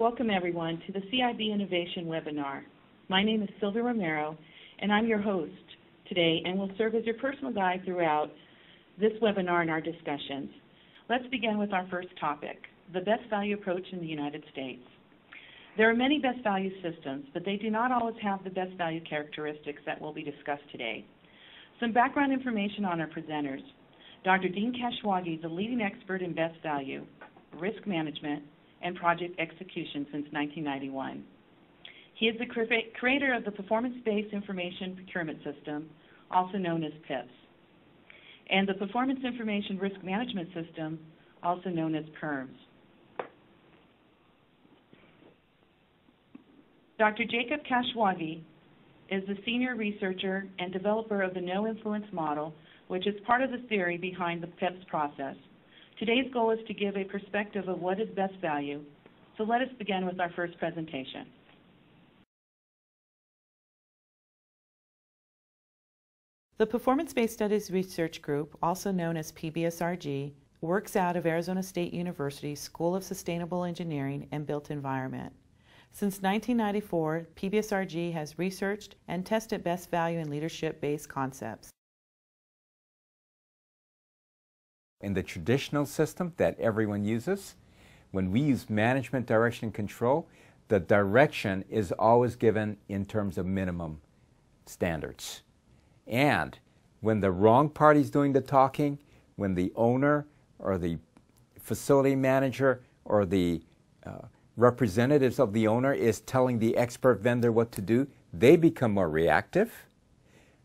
Welcome everyone to the CIB Innovation webinar. My name is Sylvia Romero and I'm your host today and will serve as your personal guide throughout this webinar and our discussions. Let's begin with our first topic, the best value approach in the United States. There are many best value systems, but they do not always have the best value characteristics that will be discussed today. Some background information on our presenters. Dr. Dean Kashwagi is a leading expert in best value, risk management, and project execution since 1991. He is the creator of the Performance-Based Information Procurement System, also known as PIPS, and the Performance Information Risk Management System, also known as PIRMS. Dr. Jacob Kashwagi is the senior researcher and developer of the no-influence model, which is part of the theory behind the PIPS process. Today's goal is to give a perspective of what is best value, so let us begin with our first presentation. The Performance-Based Studies Research Group, also known as PBSRG, works out of Arizona State University's School of Sustainable Engineering and Built Environment. Since 1994, PBSRG has researched and tested best value and leadership-based concepts. In the traditional system that everyone uses, when we use management, direction, and control, the direction is always given in terms of minimum standards. And when the wrong party's doing the talking, when the owner or the facility manager or the representatives of the owner is telling the expert vendor what to do, they become more reactive.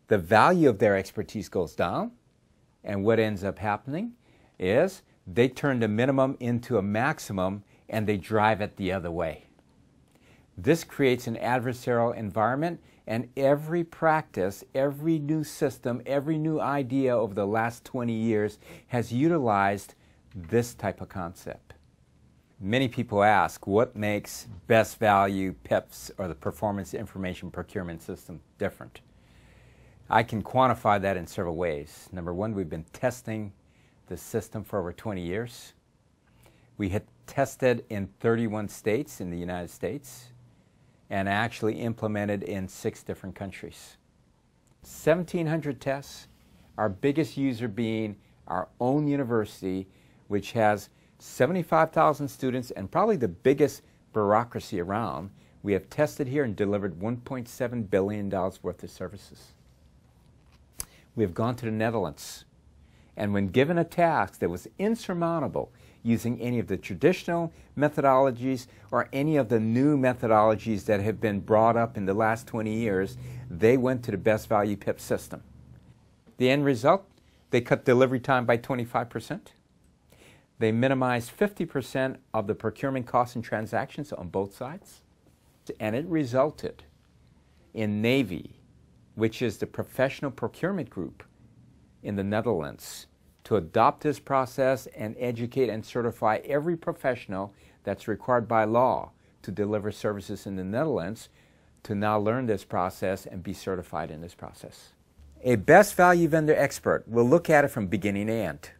The value of their expertise goes down, and what ends up happening is they turn the minimum into a maximum and they drive it the other way. This creates an adversarial environment, and every practice, every new system, every new idea over the last 20 years has utilized this type of concept. Many people ask, what makes best value PIPS, or the Performance Information Procurement System, different? I can quantify that in several ways. Number one, we've been testing the system for over 20 years. We had tested in 31 states in the United States and actually implemented in 6 different countries. 1,700 tests, our biggest user being our own university, which has 75,000 students and probably the biggest bureaucracy around. We have tested here and delivered $1.7 billion worth of services. We have gone to the Netherlands, and when given a task that was insurmountable using any of the traditional methodologies or any of the new methodologies that have been brought up in the last 20 years, they went to the best value PIP system. The end result, they cut delivery time by 25%. They minimized 50% of the procurement costs and transactions on both sides. And it resulted in Navy, which is the professional procurement group in the Netherlands, to adopt this process and educate and certify every professional that's required by law to deliver services in the Netherlands to now learn this process and be certified in this process. A best value vendor expert will look at it from beginning to end.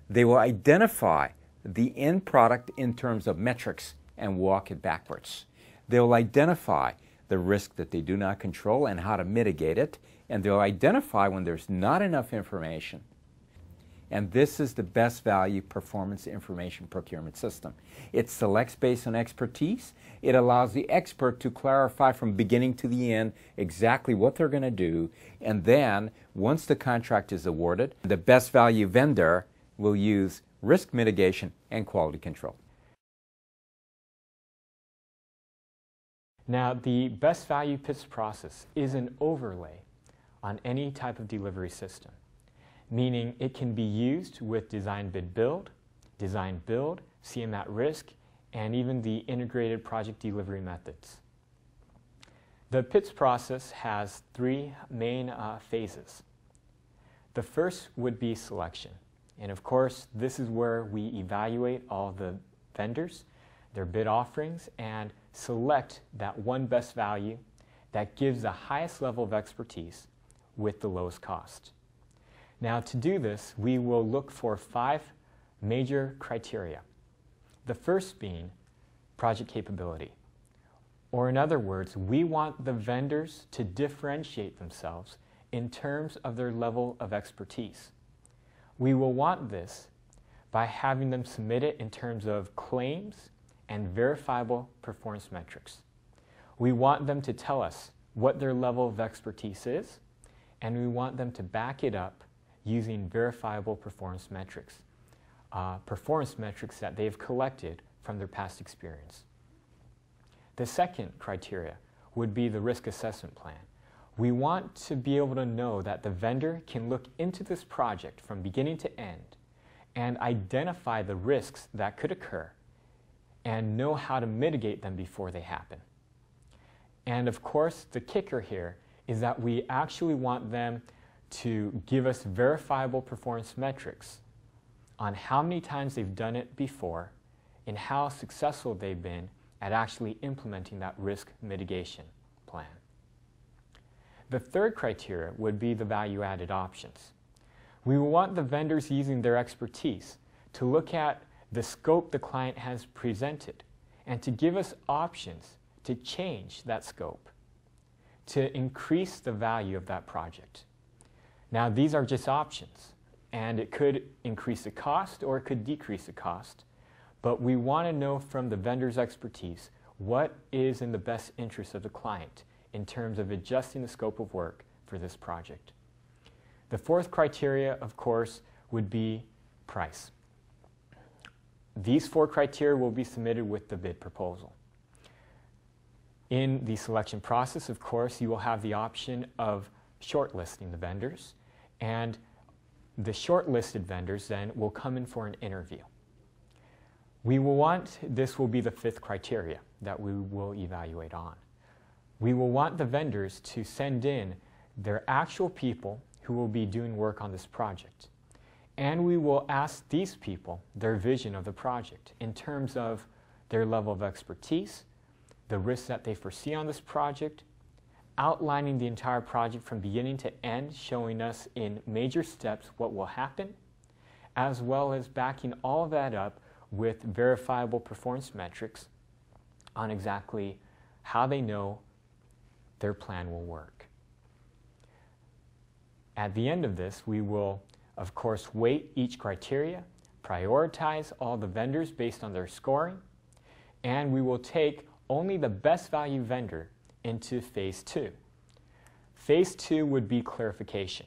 They will identify the end product in terms of metrics and walk it backwards. They will identify the risk that they do not control and how to mitigate it, and they'll identify when there's not enough information. And this is the best value performance information procurement system. It selects based on expertise. It allows the expert to clarify from beginning to the end exactly what they're going to do, and then once the contract is awarded, the best value vendor will use risk mitigation and quality control. Now, the best value PIPS process is an overlay on any type of delivery system, meaning it can be used with design bid build, CM at risk, and even the integrated project delivery methods. The PIPS process has 3 main phases. The first would be selection. And of course, this is where we evaluate all the vendors, their bid offerings, and select that one best value that gives the highest level of expertise with the lowest cost. Now, to do this, we will look for 5 major criteria. The first being project capability. Or in other words, we want the vendors to differentiate themselves in terms of their level of expertise. We will want this by having them submit it in terms of claims and verifiable performance metrics. We want them to tell us what their level of expertise is, and we want them to back it up using verifiable performance metrics that they've collected from their past experience. The second criteria would be the risk assessment plan. We want to be able to know that the vendor can look into this project from beginning to end and identify the risks that could occur and know how to mitigate them before they happen. And of course, the kicker here is that we actually want them to give us verifiable performance metrics on how many times they've done it before and how successful they've been at actually implementing that risk mitigation plan. The third criteria would be the value-added options. We will want the vendors using their expertise to look at the scope the client has presented and to give us options to change that scope, to increase the value of that project. Now, these are just options, and it could increase the cost or it could decrease the cost, but we want to know from the vendor's expertise what is in the best interest of the client in terms of adjusting the scope of work for this project. The fourth criteria, of course, would be price. These four criteria will be submitted with the bid proposal. In the selection process, of course, you will have the option of shortlisting the vendors, and the shortlisted vendors then will come in for an interview. This will be the fifth criteria that we will evaluate on. We will want the vendors to send in their actual people who will be doing work on this project. And we will ask these people their vision of the project in terms of their level of expertise, the risks that they foresee on this project, outlining the entire project from beginning to end, showing us in major steps what will happen, as well as backing all of that up with verifiable performance metrics on exactly how they know their plan will work. At the end of this, we will, of course, weight each criteria, prioritize all the vendors based on their scoring, and we will take only the best value vendor into phase 2. Phase 2 would be clarification.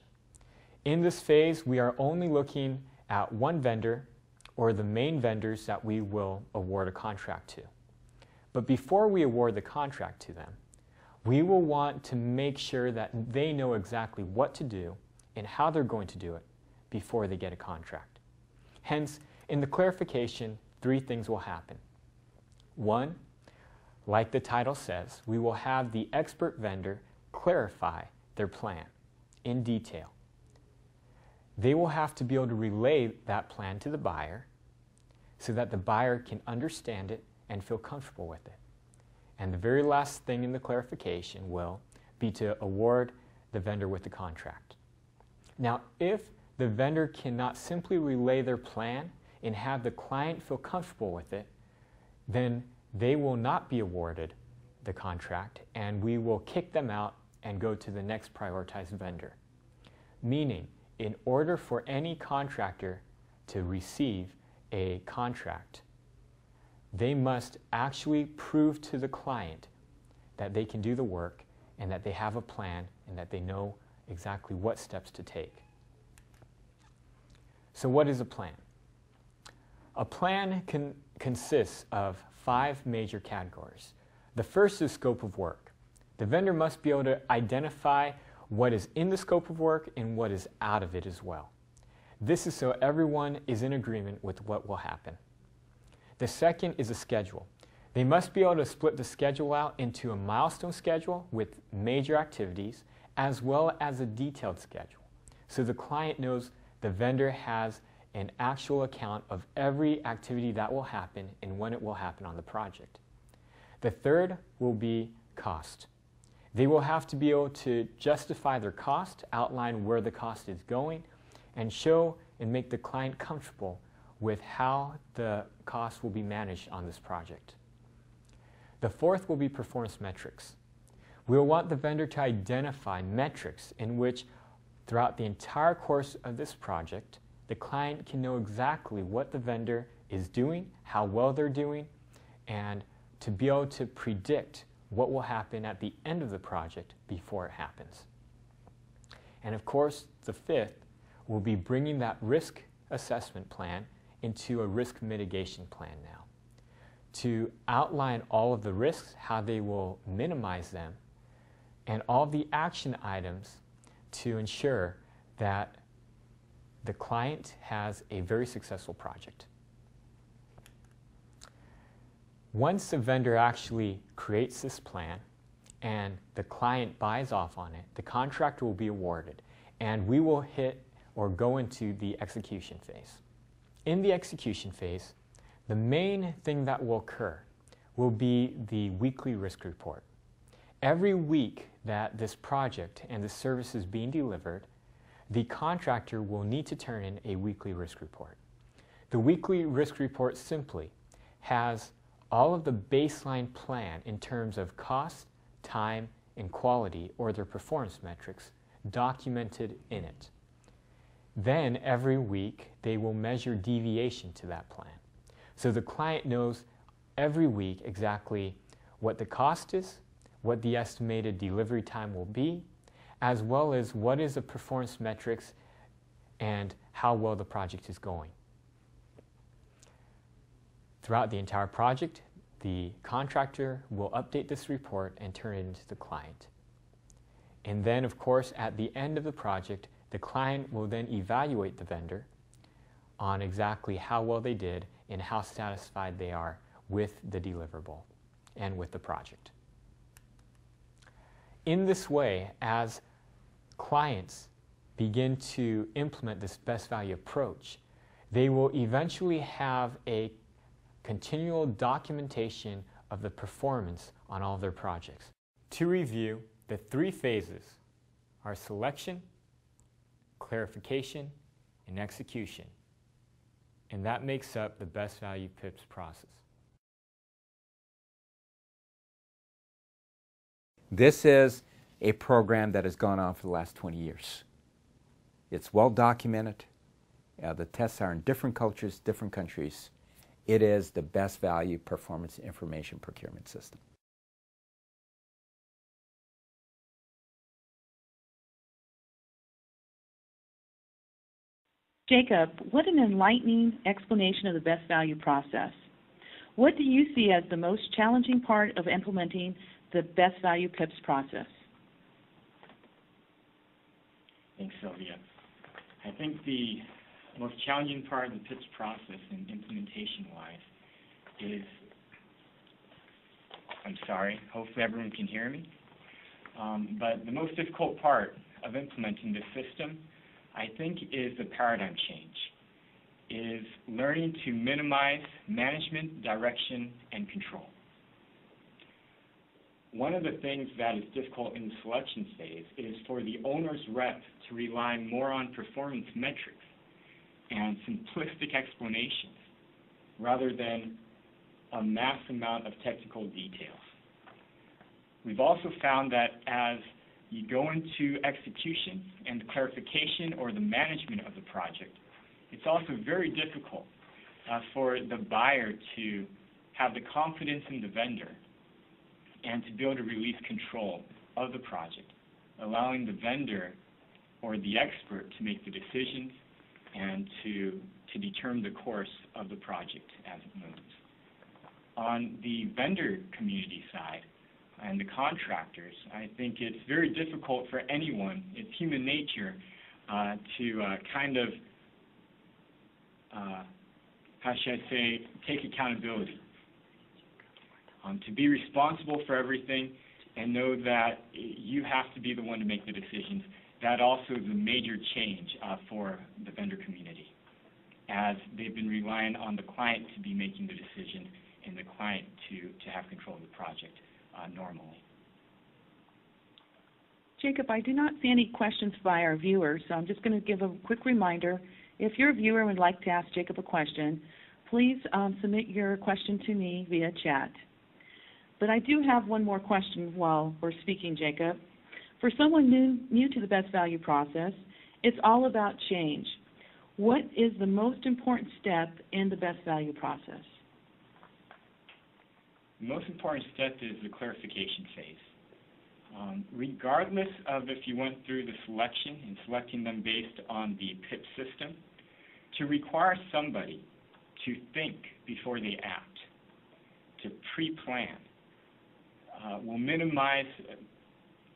In this phase, we are only looking at one vendor or the main vendors that we will award a contract to. But before we award the contract to them, we will want to make sure that they know exactly what to do and how they're going to do it before they get a contract. Hence, in the clarification, 3 things will happen. 1, like the title says, we will have the expert vendor clarify their plan in detail. They will have to be able to relay that plan to the buyer so that the buyer can understand it and feel comfortable with it. And the very last thing in the clarification will be to award the vendor with the contract. Now, if the vendor cannot simply relay their plan and have the client feel comfortable with it, then they will not be awarded the contract, and we will kick them out and go to the next prioritized vendor. Meaning, in order for any contractor to receive a contract, they must actually prove to the client that they can do the work and that they have a plan and that they know exactly what steps to take. So what is a plan? A plan consists of 5 major categories. The first is scope of work. The vendor must be able to identify what is in the scope of work and what is out of it as well. This is so everyone is in agreement with what will happen. The second is a schedule. They must be able to split the schedule out into a milestone schedule with major activities as well as a detailed schedule. So the client knows the vendor has an actual account of every activity that will happen and when it will happen on the project. The third will be cost. They will have to be able to justify their cost, outline where the cost is going, and show and make the client comfortable with how the cost will be managed on this project. The fourth will be performance metrics. We'll want the vendor to identify metrics in which, throughout the entire course of this project, the client can know exactly what the vendor is doing, how well they're doing, and to be able to predict what will happen at the end of the project before it happens. And of course, the fifth will be bringing that risk assessment plan into a risk mitigation plan now, to outline all of the risks, how they will minimize them, and all the action items to ensure that the client has a very successful project. Once the vendor actually creates this plan and the client buys off on it, the contract will be awarded, and we will hit or go into the execution phase. In the execution phase, the main thing that will occur will be the weekly risk report. Every week that this project and the service is being delivered, the contractor will need to turn in a weekly risk report. The weekly risk report simply has all of the baseline plan in terms of cost, time, and quality, or their performance metrics, documented in it. Then every week they will measure deviation to that plan. So the client knows every week exactly what the cost is, what the estimated delivery time will be, as well as what is the performance metrics and how well the project is going. Throughout the entire project, the contractor will update this report and turn it into the client. And then, of course, at the end of the project, the client will then evaluate the vendor on exactly how well they did and how satisfied they are with the deliverable and with the project. In this way, as clients begin to implement this best value approach, they will eventually have a continual documentation of the performance on all of their projects. To review, the three phases are selection, clarification, and execution. And that makes up the best value PIPS process. This is a program that has gone on for the last 20 years. It's well documented. The tests are in different cultures, different countries. It is the best value performance information procurement system. Jacob, what an enlightening explanation of the best value process. What do you see as the most challenging part of implementing the best value PIPS process? Thanks, Sylvia. I think the most challenging part of the PIPS process and implementation-wise is, I'm sorry, hopefully everyone can hear me, but the most difficult part of implementing this system, I think, is the paradigm change, is learning to minimize management, direction, and control. One of the things that is difficult in the selection phase is for the owner's rep to rely more on performance metrics and simplistic explanations rather than a mass amount of technical details. We've also found that as you go into execution and the clarification or the management of the project, it's also very difficult for the buyer to have the confidence in the vendor and to be able to release control of the project, allowing the vendor or the expert to make the decisions and to determine the course of the project as it moves. On the vendor community side and the contractors, I think it's very difficult for anyone, it's human nature, to kind of, how should I say, take accountability. To be responsible for everything and know that you have to be the one to make the decisions. That also is a major change for the vendor community, as they've been relying on the client to be making the decision and the client to have control of the project normally. Jacob, I do not see any questions by our viewers, so I'm just going to give a quick reminder. If you're a viewer and would like to ask Jacob a question, please submit your question to me via chat. But I do have one more question while we're speaking, Jacob. For someone new to the best value process, it's all about change. What is the most important step in the best value process? The most important step is the clarification phase. Regardless of if you went through the selection and selecting them based on the PIP system, to require somebody to think before they act, to pre-plan, will minimize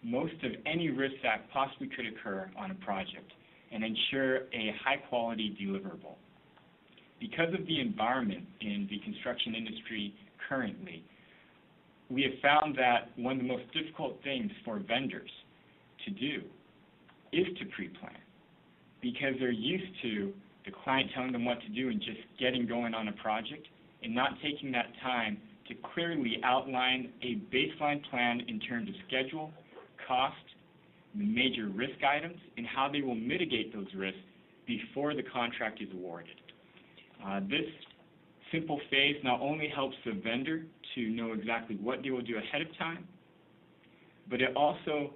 most of any risk that possibly could occur on a project and ensure a high-quality deliverable. Because of the environment in the construction industry currently, we have found that one of the most difficult things for vendors to do is to pre-plan, because they're used to the client telling them what to do and just getting going on a project and not taking that time to clearly outline a baseline plan in terms of schedule, cost, the major risk items, and how they will mitigate those risks before the contract is awarded. This simple phase not only helps the vendor to know exactly what they will do ahead of time, but it also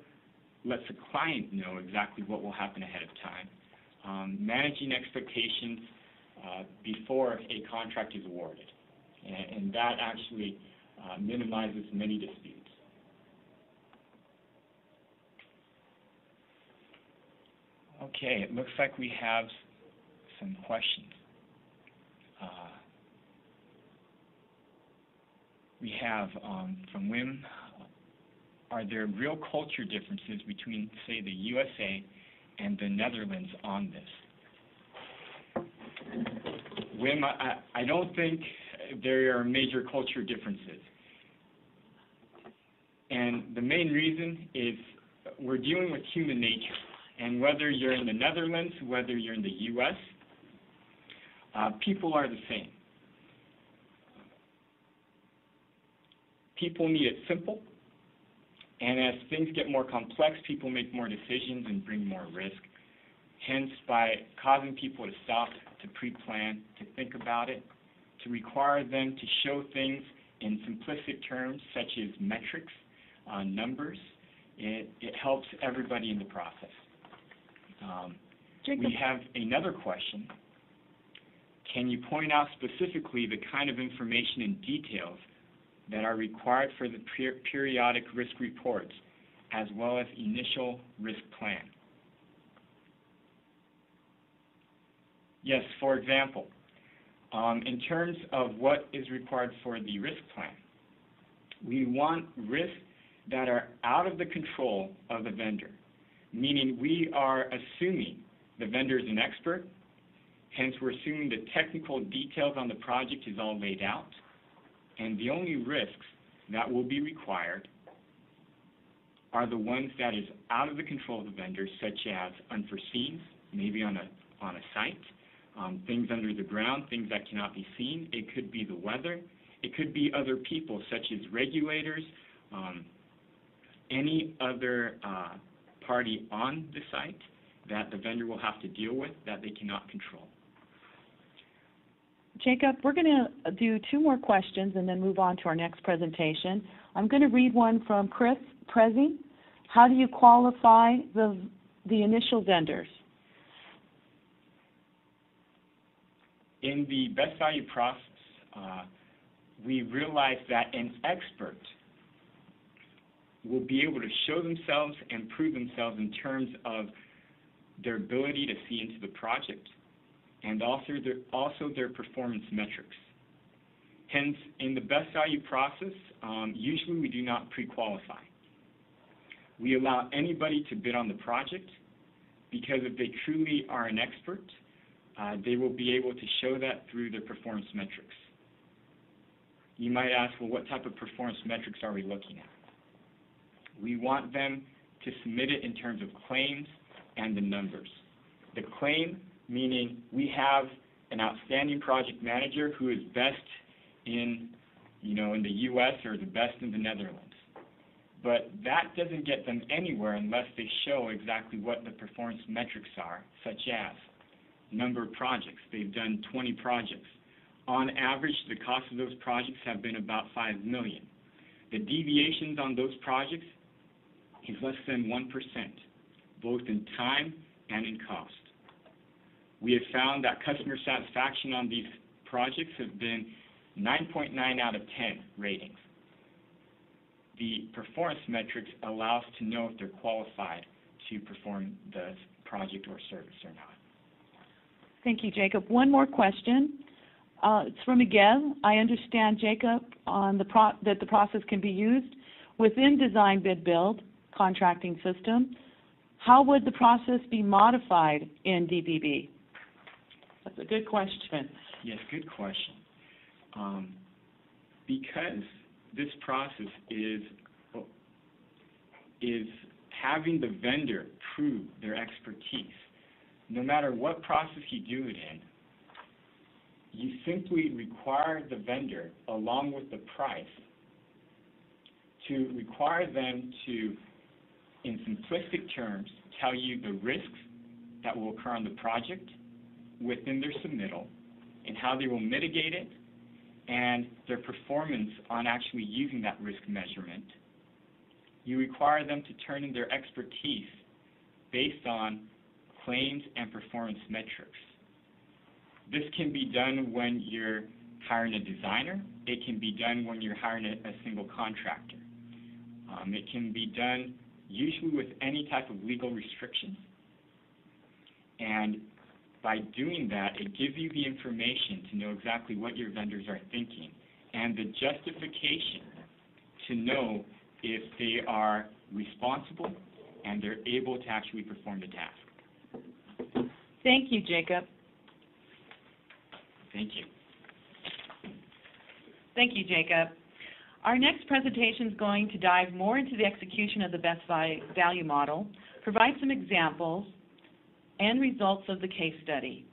lets the client know exactly what will happen ahead of time, managing expectations before a contract is awarded. And that actually minimizes many disputes. Okay, it looks like we have some questions. We have from Wim, are there real culture differences between, say, the USA and the Netherlands on this? Wim, I don't think there are major culture differences. And the main reason is we're dealing with human nature. And whether you're in the Netherlands, whether you're in the US, people are the same. People need it simple, and as things get more complex, people make more decisions and bring more risk. Hence, by causing people to stop, to pre-plan, to think about it, to require them to show things in simplistic terms such as metrics, numbers, it helps everybody in the process. We have another question. Can you point out specifically the kind of information and details that are required for the periodic risk reports, as well as initial risk plan? Yes, for example, in terms of what is required for the risk plan, we want risks that are out of the control of the vendor, meaning we are assuming the vendor is an expert, hence we're assuming the technical details on the project is all laid out, and the only risks that will be required are the ones that is out of the control of the vendor, such as unforeseen, maybe on a site, things under the ground, things that cannot be seen. It could be the weather. It could be other people, such as regulators, any other party on the site that the vendor will have to deal with that they cannot control. Jacob, we're going to do two more questions and then move on to our next presentation. I'm going to read one from Chris Prezi. How do you qualify the initial vendors? In the best value process, we realize that an expert will be able to show themselves and prove themselves in terms of their ability to see into the project, and also their performance metrics. Hence, in the best value process, usually we do not pre-qualify. We allow anybody to bid on the project, because if they truly are an expert, they will be able to show that through their performance metrics. You might ask, well, what type of performance metrics are we looking at? We want them to submit it in terms of claims and the numbers. The claim, meaning we have an outstanding project manager who is best in the US or the best in the Netherlands. But that doesn't get them anywhere unless they show exactly what the performance metrics are, such as number of projects. They've done 20 projects. On average, the cost of those projects have been about $5 million. The deviations on those projects is less than 1%, both in time and in cost. We have found that customer satisfaction on these projects have been 9.9 out of 10 ratings. The performance metrics allow us to know if they're qualified to perform the project or service or not. Thank you, Jacob. One more question. It's from Miguel. I understand, Jacob, on that the process can be used within design bid build contracting system. How would the process be modified in DBB? That's a good question. Yes, good question. Because this process is having the vendor prove their expertise, no matter what process you do it in, you simply require the vendor, along with the price, to require them to, in simplistic terms, tell you the risks that will occur on the project within their submittal and how they will mitigate it and their performance on actually using that risk measurement. You require them to turn in their expertise based on claims and performance metrics. This can be done when you're hiring a designer. It can be done when you're hiring a single contractor. It can be done usually with any type of legal restrictions. And by doing that, it gives you the information to know exactly what your vendors are thinking and the justification to know if they are responsible and they're able to actually perform the task. Thank you, Jacob. Thank you. Thank you, Jacob. Our next presentation is going to dive more into the execution of the best value model, provide some examples and results of the case study.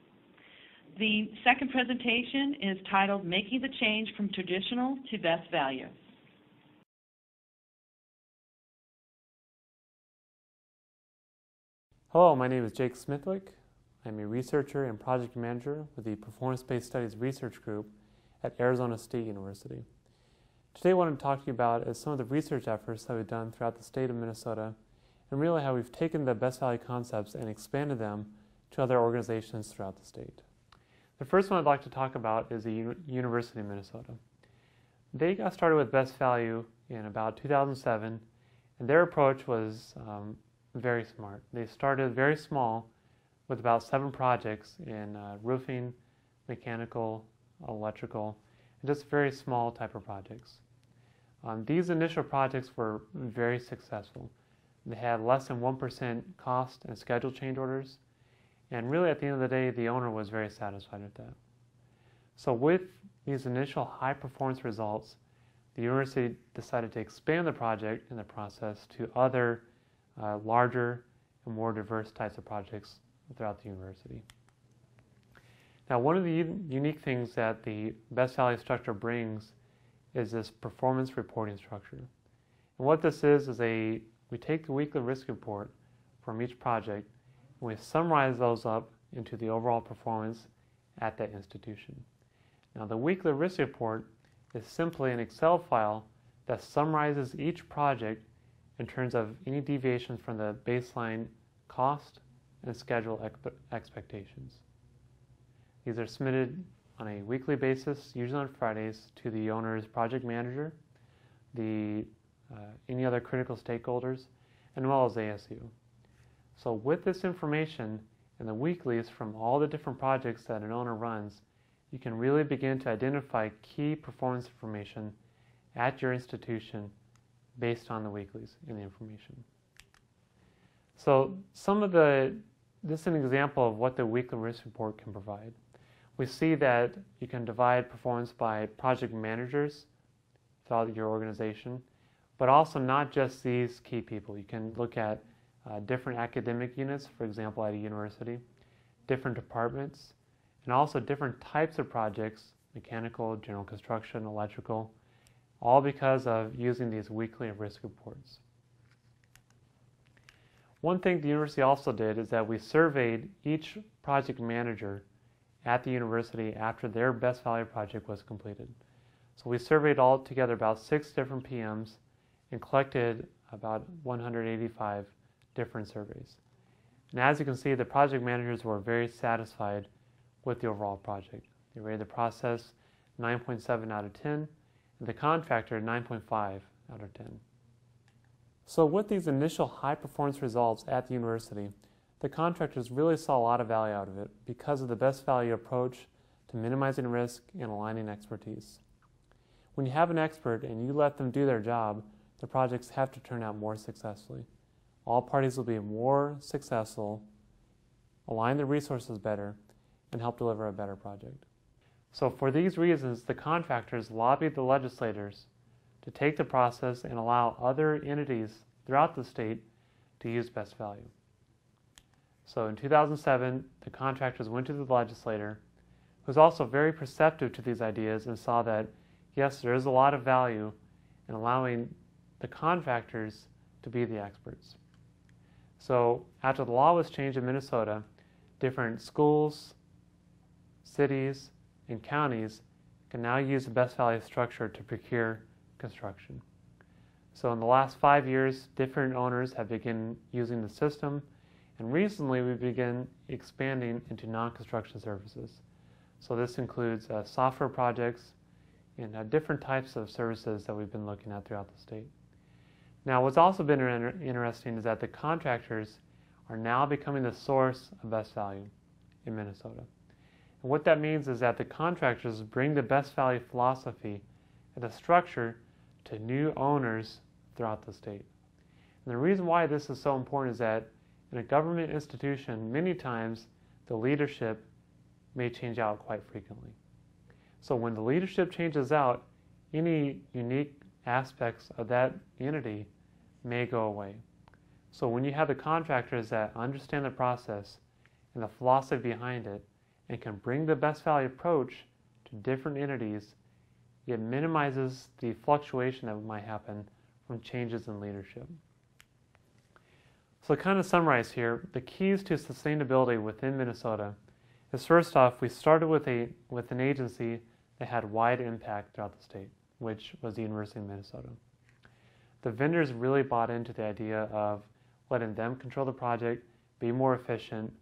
The second presentation is titled Making the Change from Traditional to Best Value. Hello, my name is Jake Smithwick. I'm a researcher and project manager with the Performance-Based Studies Research Group at Arizona State University. Today I want to talk to you about some of the research efforts that we've done throughout the state of Minnesota and really how we've taken the best value concepts and expanded them to other organizations throughout the state. The first one I'd like to talk about is the University of Minnesota. They got started with best value in about 2007, and their approach was very smart. They started very small with about 7 projects in roofing, mechanical, electrical, and just very small type of projects. These initial projects were very successful. They had less than 1% cost and schedule change orders, and really at the end of the day, the owner was very satisfied with that. So with these initial high performance results, the university decided to expand the project in the process to other larger and more diverse types of projects throughout the university. Now, one of the unique things that the best value structure brings is this performance reporting structure. And what this is we take the weekly risk report from each project and we summarize those up into the overall performance at that institution. Now, the weekly risk report is simply an Excel file that summarizes each project in terms of any deviations from the baseline cost and schedule expectations. These are submitted on a weekly basis, usually on Fridays, to the owner's project manager, any other critical stakeholders, as well as ASU. So with this information and the weeklies from all the different projects that an owner runs, you can really begin to identify key performance information at your institution based on the weeklies and the information. So this is an example of what the weekly risk report can provide. We see that you can divide performance by project managers throughout your organization, but also not just these key people. You can look at different academic units, for example, at a university, different departments, and also different types of projects, mechanical, general construction, electrical, all because of using these weekly risk reports. One thing the university also did is that we surveyed each project manager at the university after their best value project was completed. So we surveyed all together about 6 different PMs and collected about 185 different surveys. And as you can see, the project managers were very satisfied with the overall project. They rated the process 9.7 out of 10, and the contractor 9.5 out of 10. So with these initial high performance results at the university, the contractors really saw a lot of value out of it because of the best value approach to minimizing risk and aligning expertise. When you have an expert and you let them do their job, the projects have to turn out more successfully. All parties will be more successful, align their resources better, and help deliver a better project. So for these reasons, the contractors lobbied the legislators to take the process and allow other entities throughout the state to use best value. So in 2007, the contractors went to the legislator, who was also very perceptive to these ideas and saw that, yes, there is a lot of value in allowing the contractors to be the experts. So after the law was changed in Minnesota, different schools, cities, and counties can now use the best value structure to procure construction. So in the last 5 years, different owners have begun using the system, and recently we began expanding into non-construction services. So this includes software projects and different types of services that we've been looking at throughout the state. Now what's also been interesting is that the contractors are now becoming the source of best value in Minnesota. And what that means is that the contractors bring the best value philosophy and the structure to new owners throughout the state. And the reason why this is so important is that in a government institution, many times the leadership may change out quite frequently. So when the leadership changes out, any unique aspects of that entity may go away. So when you have the contractors that understand the process and the philosophy behind it and can bring the best value approach to different entities, it minimizes the fluctuation that might happen from changes in leadership. So to kind of summarize here, the keys to sustainability within Minnesota is, first off, we started with an agency that had wide impact throughout the state, which was the University of Minnesota. The vendors really bought into the idea of letting them control the project, be more efficient,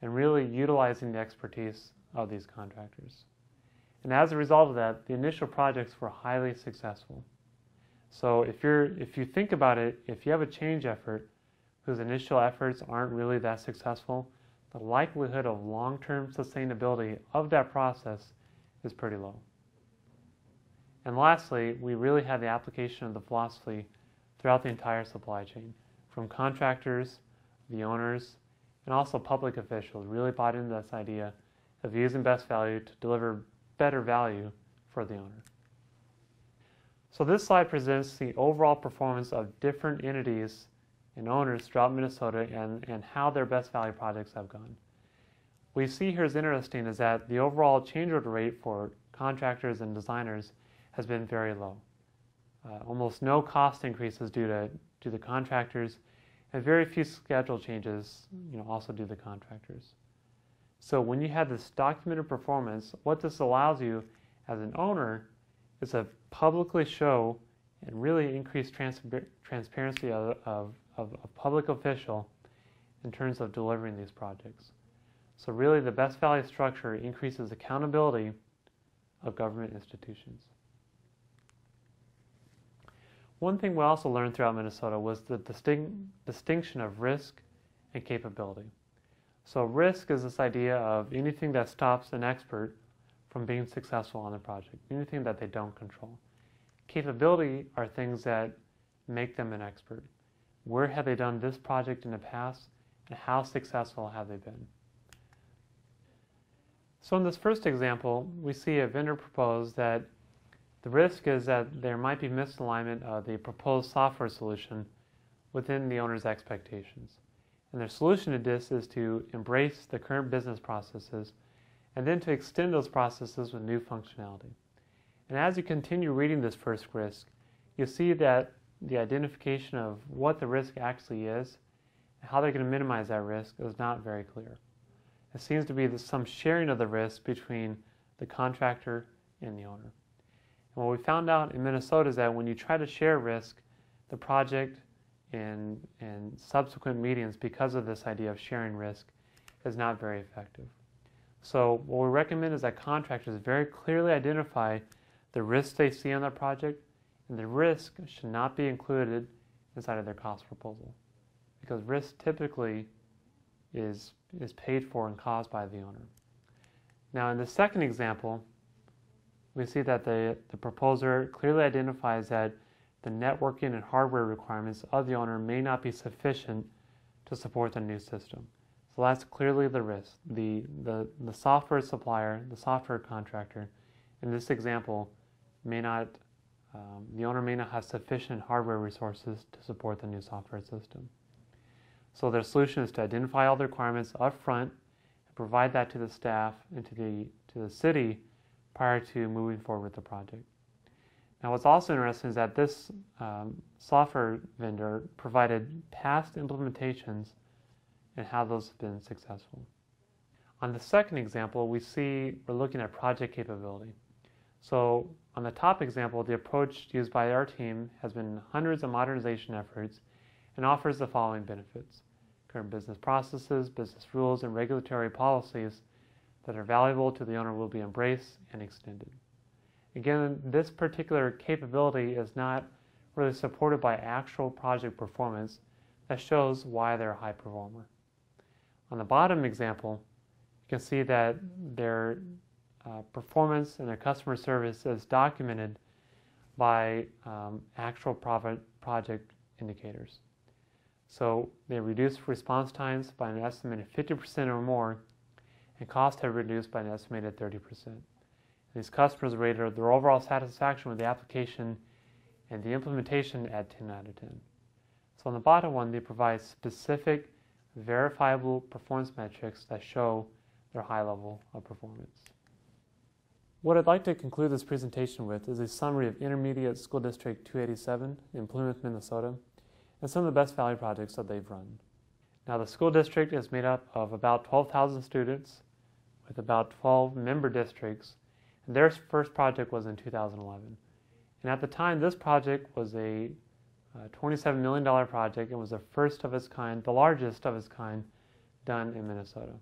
and really utilizing the expertise of these contractors. And as a result of that, the initial projects were highly successful. So if you think about it, if you have a change effort whose initial efforts aren't really that successful, the likelihood of long-term sustainability of that process is pretty low. And lastly, we really had the application of the philosophy throughout the entire supply chain, from contractors, the owners, and also public officials really bought into this idea of using best value to deliver better value for the owner. So this slide presents the overall performance of different entities and owners throughout Minnesota and how their best value projects have gone. What you see here is interesting is that the overall change order rate for contractors and designers has been very low. Almost no cost increases due to the contractors, and very few schedule changes, also due to the contractors. So when you have this documented performance, what this allows you as an owner is to publicly show and really increase transparency of a public official in terms of delivering these projects. So really the best value structure increases accountability of government institutions. One thing we also learned throughout Minnesota was the distinction of risk and capability. So risk is this idea of anything that stops an expert from being successful on the project, anything that they don't control. Capability are things that make them an expert. Where have they done this project in the past, and how successful have they been? So in this first example, we see a vendor propose that the risk is that there might be misalignment of the proposed software solution within the owner's expectations. And their solution to this is to embrace the current business processes and then to extend those processes with new functionality. And as you continue reading this first risk, you see that the identification of what the risk actually is and how they're going to minimize that risk is not very clear. It seems to be some sharing of the risk between the contractor and the owner. And what we found out in Minnesota is that when you try to share risk, the project and subsequent meetings, because of this idea of sharing risk, is not very effective. So what we recommend is that contractors very clearly identify the risks they see on their project, and the risk should not be included inside of their cost proposal, because risk typically is paid for and caused by the owner. Now in the second example, we see that the proposer clearly identifies that the networking and hardware requirements of the owner may not be sufficient to support the new system. So that's clearly the risk. The software supplier, the software contractor, in this example, may not, the owner may not have sufficient hardware resources to support the new software system. So their solution is to identify all the requirements up front and provide that to the staff and to the city prior to moving forward with the project. Now what's also interesting is that this software vendor provided past implementations and how those have been successful. On the second example, we're looking at project capability. So on the top example, the approach used by our team has been hundreds of modernization efforts and offers the following benefits: current business processes, business rules, and regulatory policies that are valuable to the owner will be embraced and extended. Again, this particular capability is not really supported by actual project performance that shows why they're a high performer. On the bottom example, you can see that their performance and their customer service is documented by actual project indicators. So they reduced response times by an estimated 50% or more, and costs have reduced by an estimated 30%. These customers rated their overall satisfaction with the application and the implementation at 10 out of 10. So on the bottom one, they provide specific, verifiable performance metrics that show their high level of performance. What I'd like to conclude this presentation with is a summary of Intermediate School District 287 in Plymouth, Minnesota, and some of the best value projects that they've run. Now the school district is made up of about 12,000 students with about 12 member districts, and their first project was in 2011. And at the time, this project was a $27 million project and was the first of its kind, the largest of its kind, done in Minnesota.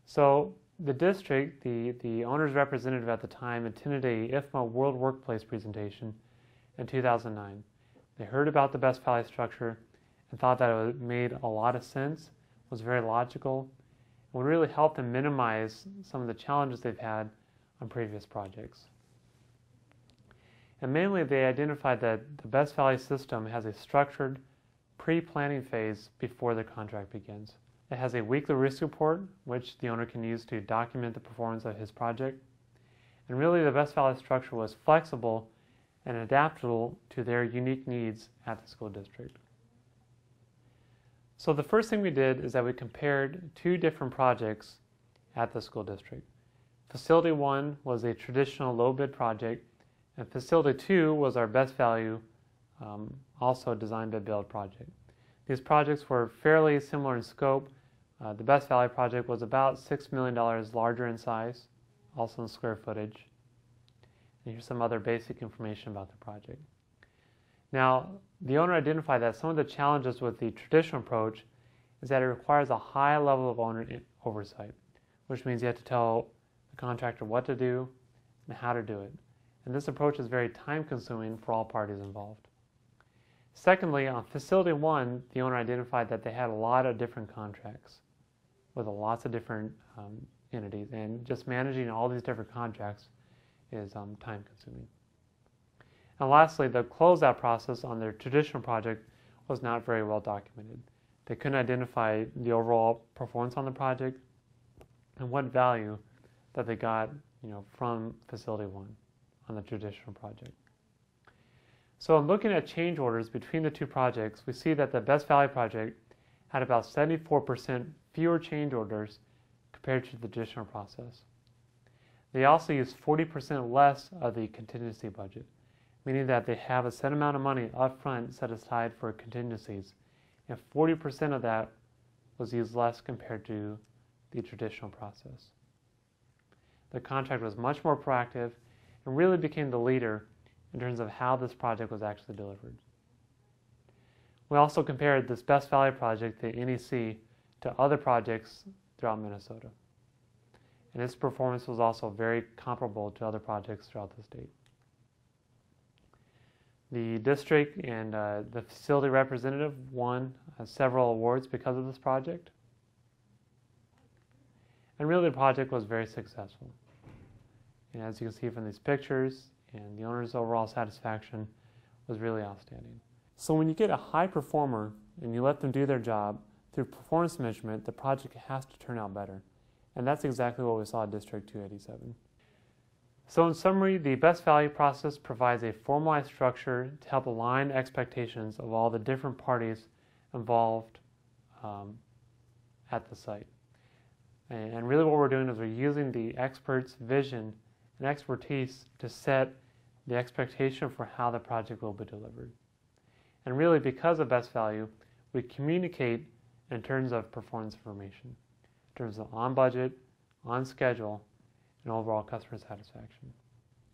So the district, the owner's representative at the time, attended a IFMA World Workplace presentation in 2009. They heard about the best value structure and thought that it made a lot of sense, was very logical, and would really help them minimize some of the challenges they've had on previous projects. And mainly they identified that the best value system has a structured pre-planning phase before the contract begins. It has a weekly risk report, which the owner can use to document the performance of his project. And really the best value structure was flexible and adaptable to their unique needs at the school district. So the first thing we did is that we compared two different projects at the school district. Facility 1 was a traditional low bid project, and Facility 2 was our best value, also design bid build project. These projects were fairly similar in scope. The best value project was about $6 million larger in size, also in square footage. And here's some other basic information about the project. Now, the owner identified that some of the challenges with the traditional approach is that it requires a high level of owner oversight, which means you have to tell the contractor what to do and how to do it. And this approach is very time-consuming for all parties involved. Secondly, on Facility 1, the owner identified that they had a lot of different contracts with lots of different entities, and just managing all these different contracts is time-consuming. And lastly, the closeout process on their traditional project was not very well documented. They couldn't identify the overall performance on the project and what value that they got, from Facility 1 on the traditional project. So in looking at change orders between the two projects, we see that the best value project had about 74% fewer change orders compared to the traditional process. They also used 40% less of the contingency budget, meaning that they have a set amount of money up front set aside for contingencies, and 40% of that was used less compared to the traditional process. The contract was much more proactive and really became the leader in terms of how this project was actually delivered. We also compared this Best Value project, the NEC, to other projects throughout Minnesota. And its performance was also very comparable to other projects throughout the state. The district and the facility representative won several awards because of this project. And really the project was very successful. And as you can see from these pictures, and the owner's overall satisfaction was really outstanding. So when you get a high performer and you let them do their job, through performance measurement, the project has to turn out better. And that's exactly what we saw at District 287. So in summary, the Best Value process provides a formalized structure to help align expectations of all the different parties involved at the site. And really what we're doing is we're using the expert's vision and expertise to set the expectation for how the project will be delivered. And really, because of Best Value, we communicate in terms of performance information, in terms of on budget, on schedule, and overall customer satisfaction.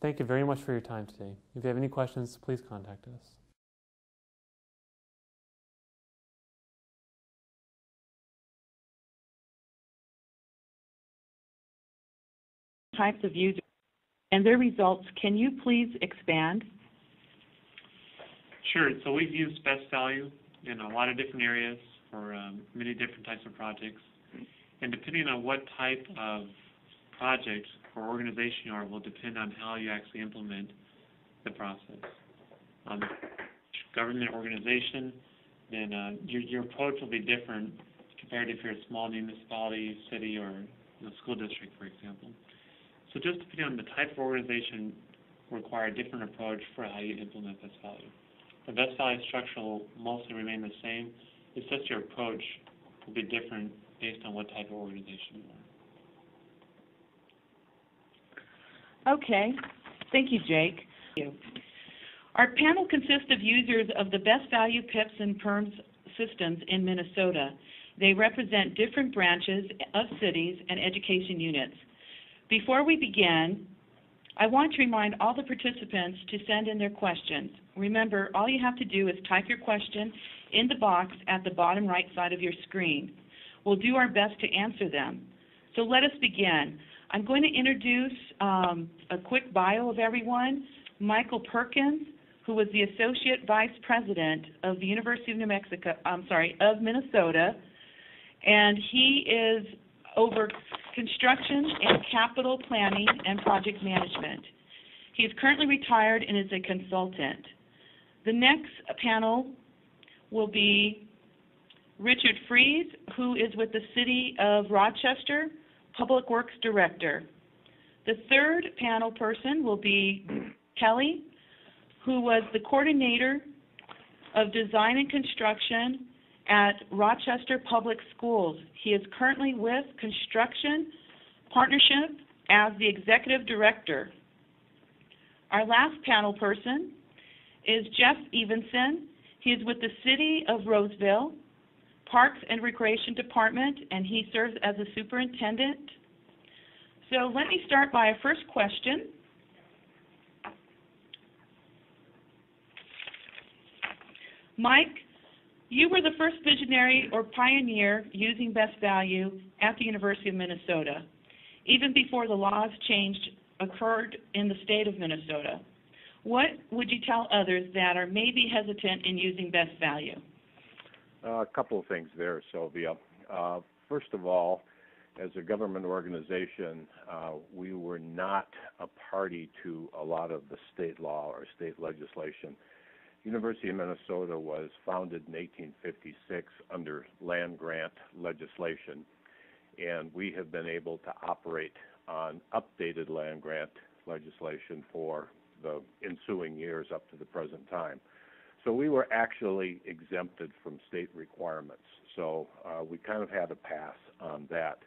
Thank you very much for your time today. If you have any questions, please contact us. Types of users and their results, can you please expand? Sure. So we've used Best Value in a lot of different areas for many different types of projects. And depending on what type of project or organization you are will depend on how you actually implement the process. Government organization, then your approach will be different compared to if you're a small municipality, city, or school district, for example. So just depending on the type of organization will require a different approach for how you implement Best Value. The Best Value structure will mostly remain the same. It's just your approach will be different based on what type of organization you are. Okay. Thank you, Jake. Our panel consists of users of the Best Value PIPs and PERMS systems in Minnesota. They represent different branches of cities and education units. Before we begin, I want to remind all the participants to send in their questions. Remember, all you have to do is type your question in the box at the bottom right side of your screen. We'll do our best to answer them. So let us begin. I'm going to introduce a quick bio of everyone. Michael Perkins, who was the Associate Vice President of the University of Minnesota, and he is over construction and capital planning and project management. He is currently retired and is a consultant. The next panel will be Richard Fries, who is with the City of Rochester, Public Works Director. The third panel person will be Kelly, who was the Coordinator of Design and Construction at Rochester Public Schools. He is currently with Construction Partnership as the Executive Director. Our last panel person is Jeff Evenson. He is with the City of Roseville, Parks and Recreation Department, and he serves as a superintendent. So let me start by a first question. Mike, you were the first visionary or pioneer using Best Value at the University of Minnesota, even before the laws occurred in the state of Minnesota. What would you tell others that are maybe hesitant in using Best Value? A couple of things there, Sylvia. First of all, as a government organization, we were not a party to a lot of the state law or state legislation. University of Minnesota was founded in 1856 under land grant legislation, and we have been able to operate on updated land grant legislation for the ensuing years up to the present time. So we were actually exempted from state requirements. So we kind of had a pass on that.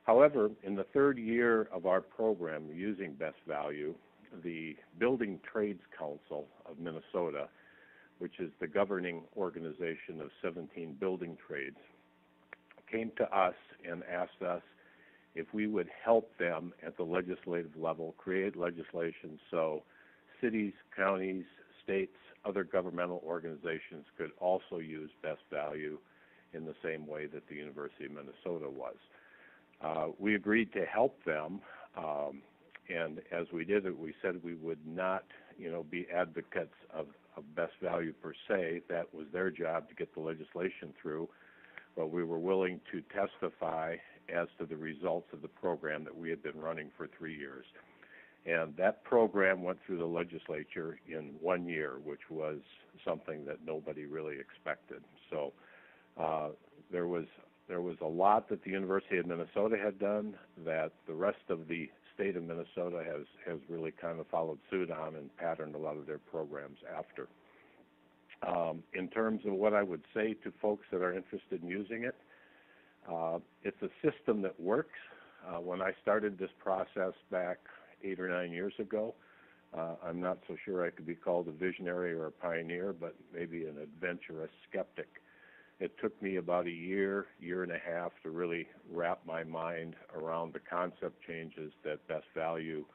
However, in the third year of our program using Best Value, the Building Trades Council of Minnesota, which is the governing organization of 17 building trades, came to us and asked us if we would help them at the legislative level create legislation so cities, counties, states, other governmental organizations could also use best value in the same way that the University of Minnesota was. We agreed to help them, and as we did it, we said we would not, be advocates of best value per se. That was their job to get the legislation through, but we were willing to testify as to the results of the program that we had been running for 3 years. And that program went through the legislature in 1 year, which was something that nobody really expected. So there was a lot that the University of Minnesota had done that the rest of the state of Minnesota has really kind of followed suit on and patterned a lot of their programs after. In terms of what I would say to folks that are interested in using it, it's a system that works. When I started this process back 8 or 9 years ago, I'm not so sure I could be called a visionary or a pioneer, but maybe an adventurous skeptic. It took me about a year and a half to really wrap my mind around the concept changes that best value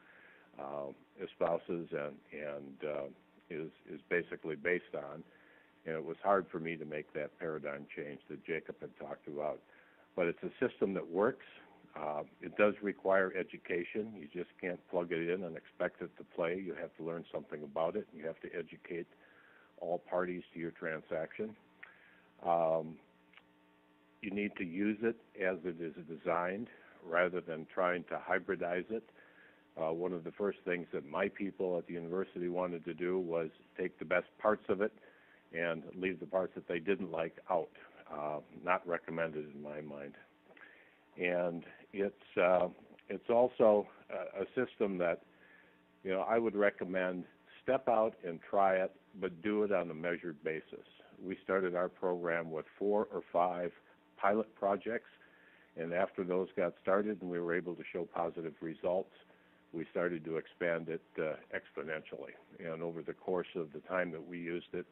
espouses and is basically based on. And it was hard for me to make that paradigm change that Jacob had talked about. But it's a system that works. It does require education. You just can't plug it in and expect it to play. You have to learn something about it. You have to educate all parties to your transaction. You need to use it as it is designed rather than trying to hybridize it. One of the first things that my people at the university wanted to do was take the best parts of it and leave the parts that they didn't like out. Not recommended in my mind. And it's also a system that, I would recommend step out and try it, but do it on a measured basis. We started our program with 4 or 5 pilot projects, and after those got started and we were able to show positive results, we started to expand it exponentially. And over the course of the time that we used it,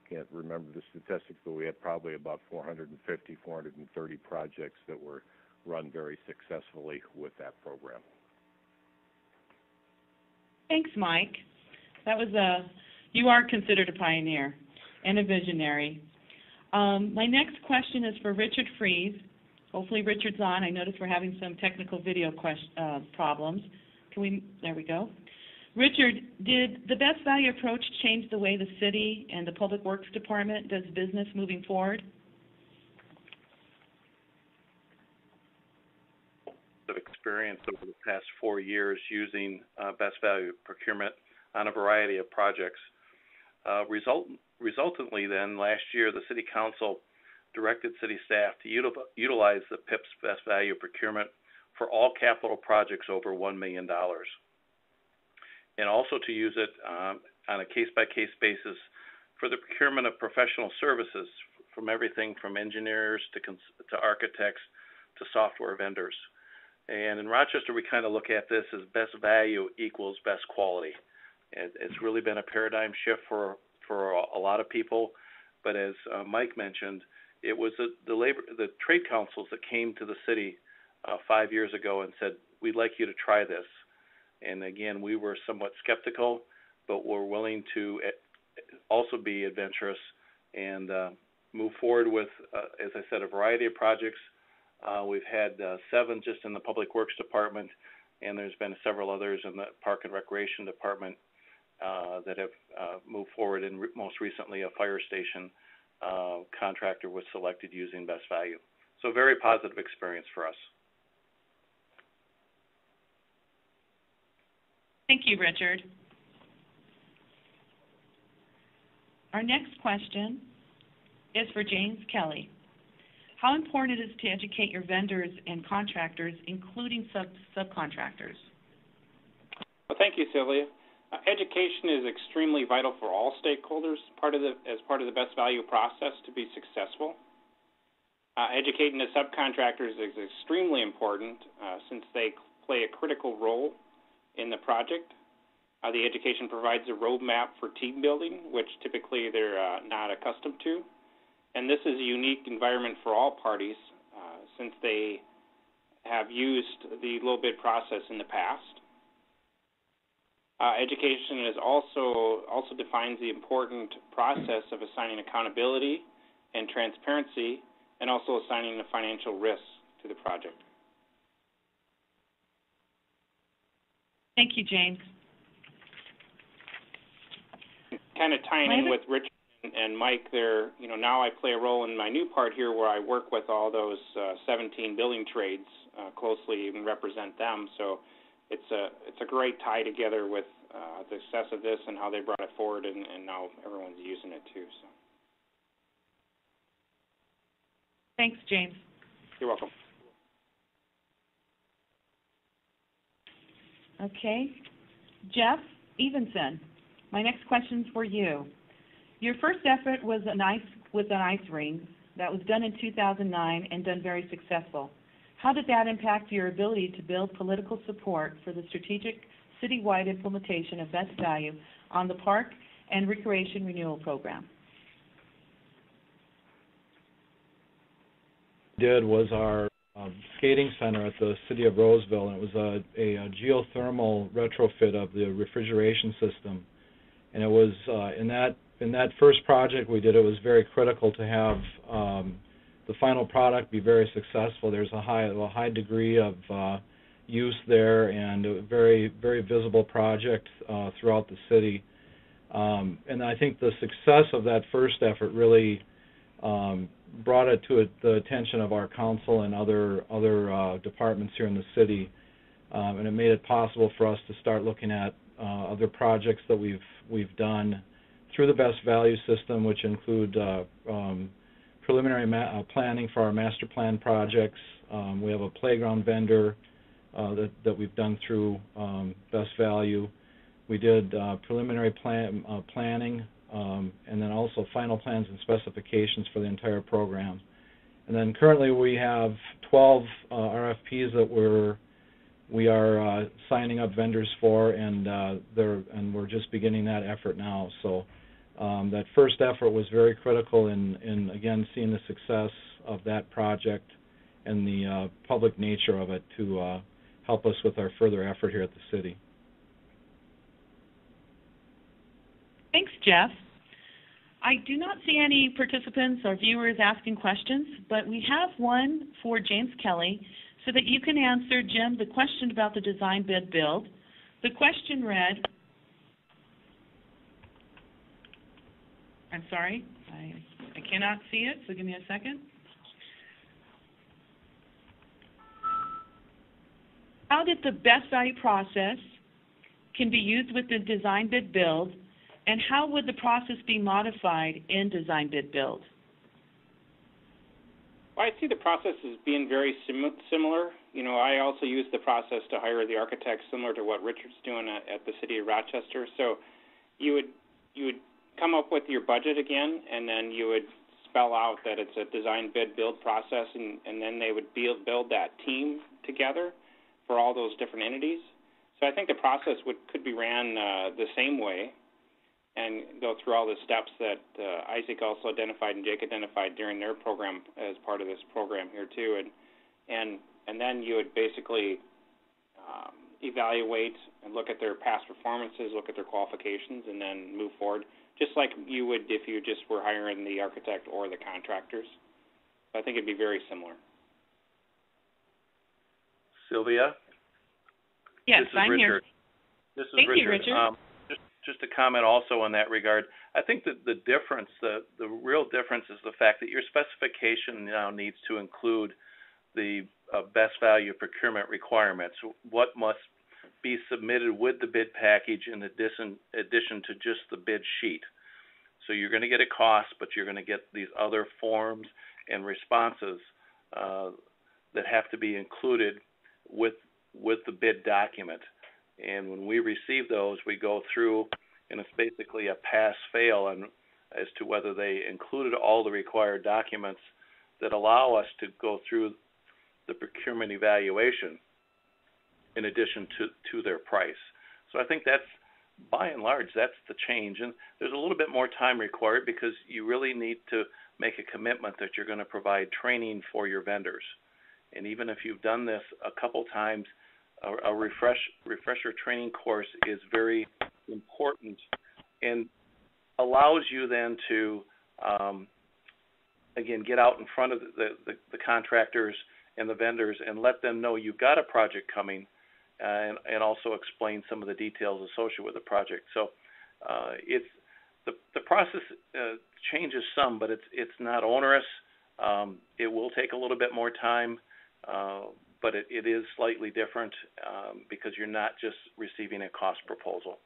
can't remember the statistics, but we had probably about 450, 430 projects that were run very successfully with that program. Thanks, Mike. You are considered a pioneer and a visionary. My next question is for Richard Fries. Hopefully Richard's on. I notice we're having some technical video problems. There we go. Richard, did the best value approach change the way the city and the Public Works Department does business moving forward? Of experience over the past 4 years using best value procurement on a variety of projects. Resultantly then, last year, the City Council directed city staff to utilize the PIP's best value procurement for all capital projects over $1 million. And also to use it on a case-by-case basis for the procurement of professional services from everything from engineers to architects to software vendors. And in Rochester, we kind of look at this as best value equals best quality. It's really been a paradigm shift for a lot of people, but as Mike mentioned, it was the trade councils that came to the city 5 years ago and said, we'd like you to try this. And again, we were somewhat skeptical, but we're willing to also be adventurous and move forward with, as I said, a variety of projects. We've had 7 just in the Public Works Department, and there's been several others in the Park and Recreation Department that have moved forward, and most recently a fire station contractor was selected using best value. So very positive experience for us. Thank you, Richard. Our next question is for James Kelly. How important is it to educate your vendors and contractors, including subcontractors? Well, thank you, Sylvia. Education is extremely vital for all stakeholders as part of the best value process to be successful. Educating the subcontractors is extremely important since they play a critical role in the project. The education provides a roadmap for team building, which typically they're not accustomed to. And this is a unique environment for all parties since they have used the low bid process in the past. Education is also defines the important process of assigning accountability and transparency, and also assigning the financial risks to the project. Thank you, James. Kind of tying in with Richard and Mike there, now I play a role in my new part here where I work with all those 17 building trades closely and represent them. So it's a great tie together with the success of this and how they brought it forward, and now everyone's using it too. So. Thanks, James. You're welcome. Okay. Jeff Evenson, my next question's for you. Your first effort was with an ice ring that was done in 2009 and done very successful. How did that impact your ability to build political support for the strategic citywide implementation of best value on the Park and Recreation Renewal Program? Did was our skating center at the city of Roseville, and it was a geothermal retrofit of the refrigeration system. And it was in that first project we did, it was very critical to have the final product be very successful. There's a high degree of use there, and a very, very visible project throughout the city. And I think the success of that first effort really brought it to the attention of our council and other departments here in the city, and it made it possible for us to start looking at other projects that we've done through the best value system, which include preliminary planning for our master plan projects. We have a playground vendor that we've done through best value. We did preliminary planning, and then also final plans and specifications for the entire program. And then currently we have 12 RFPs that we are signing up vendors for, and we're just beginning that effort now. So that first effort was very critical in again seeing the success of that project and the public nature of it to help us with our further effort here at the city. Thanks, Jeff. I do not see any participants or viewers asking questions, but we have one for James Kelly so that you can answer, Jim, the question about the design bid build. The question read, I'm sorry, I cannot see it, so give me a second. How did the best value process can be used with the design bid build, and how would the process be modified in design bid build? Well, I see the process as being very similar. I also use the process to hire the architects, similar to what Richard's doing at the city of Rochester. So you would come up with your budget again, and then you would spell out that it's a design bid build process, and then they would build that team together for all those different entities. So I think the process could be ran the same way, and go through all the steps that Isaac also identified and Jake identified during their program as part of this program here too, and then you would basically evaluate and look at their past performances, look at their qualifications, and then move forward, just like you would if you just were hiring the architect or the contractors. So I think it'd be very similar. Sylvia? Yes, I'm Richard. here. This is Thank Richard. you, Richard. Just to comment also in that regard, I think that the difference, the real difference is the fact that your specification now needs to include the best value procurement requirements, what must be submitted with the bid package in addition to just the bid sheet. So you're going to get a cost, but you're going to get these other forms and responses that have to be included with the bid document. And when we receive those, we go through, and it's basically a pass-fail as to whether they included all the required documents that allow us to go through the procurement evaluation in addition to their price. So I think that's, by and large, that's the change. And there's a little bit more time required because you really need to make a commitment that you're going to provide training for your vendors. And even if you've done this a couple times, a refresher training course is very important and allows you then to, again, get out in front of the contractors and the vendors and let them know you've got a project coming, and also explain some of the details associated with the project. So it's the process changes some, but it's not onerous. It will take a little bit more time, but it is slightly different because you're not just receiving a cost proposal.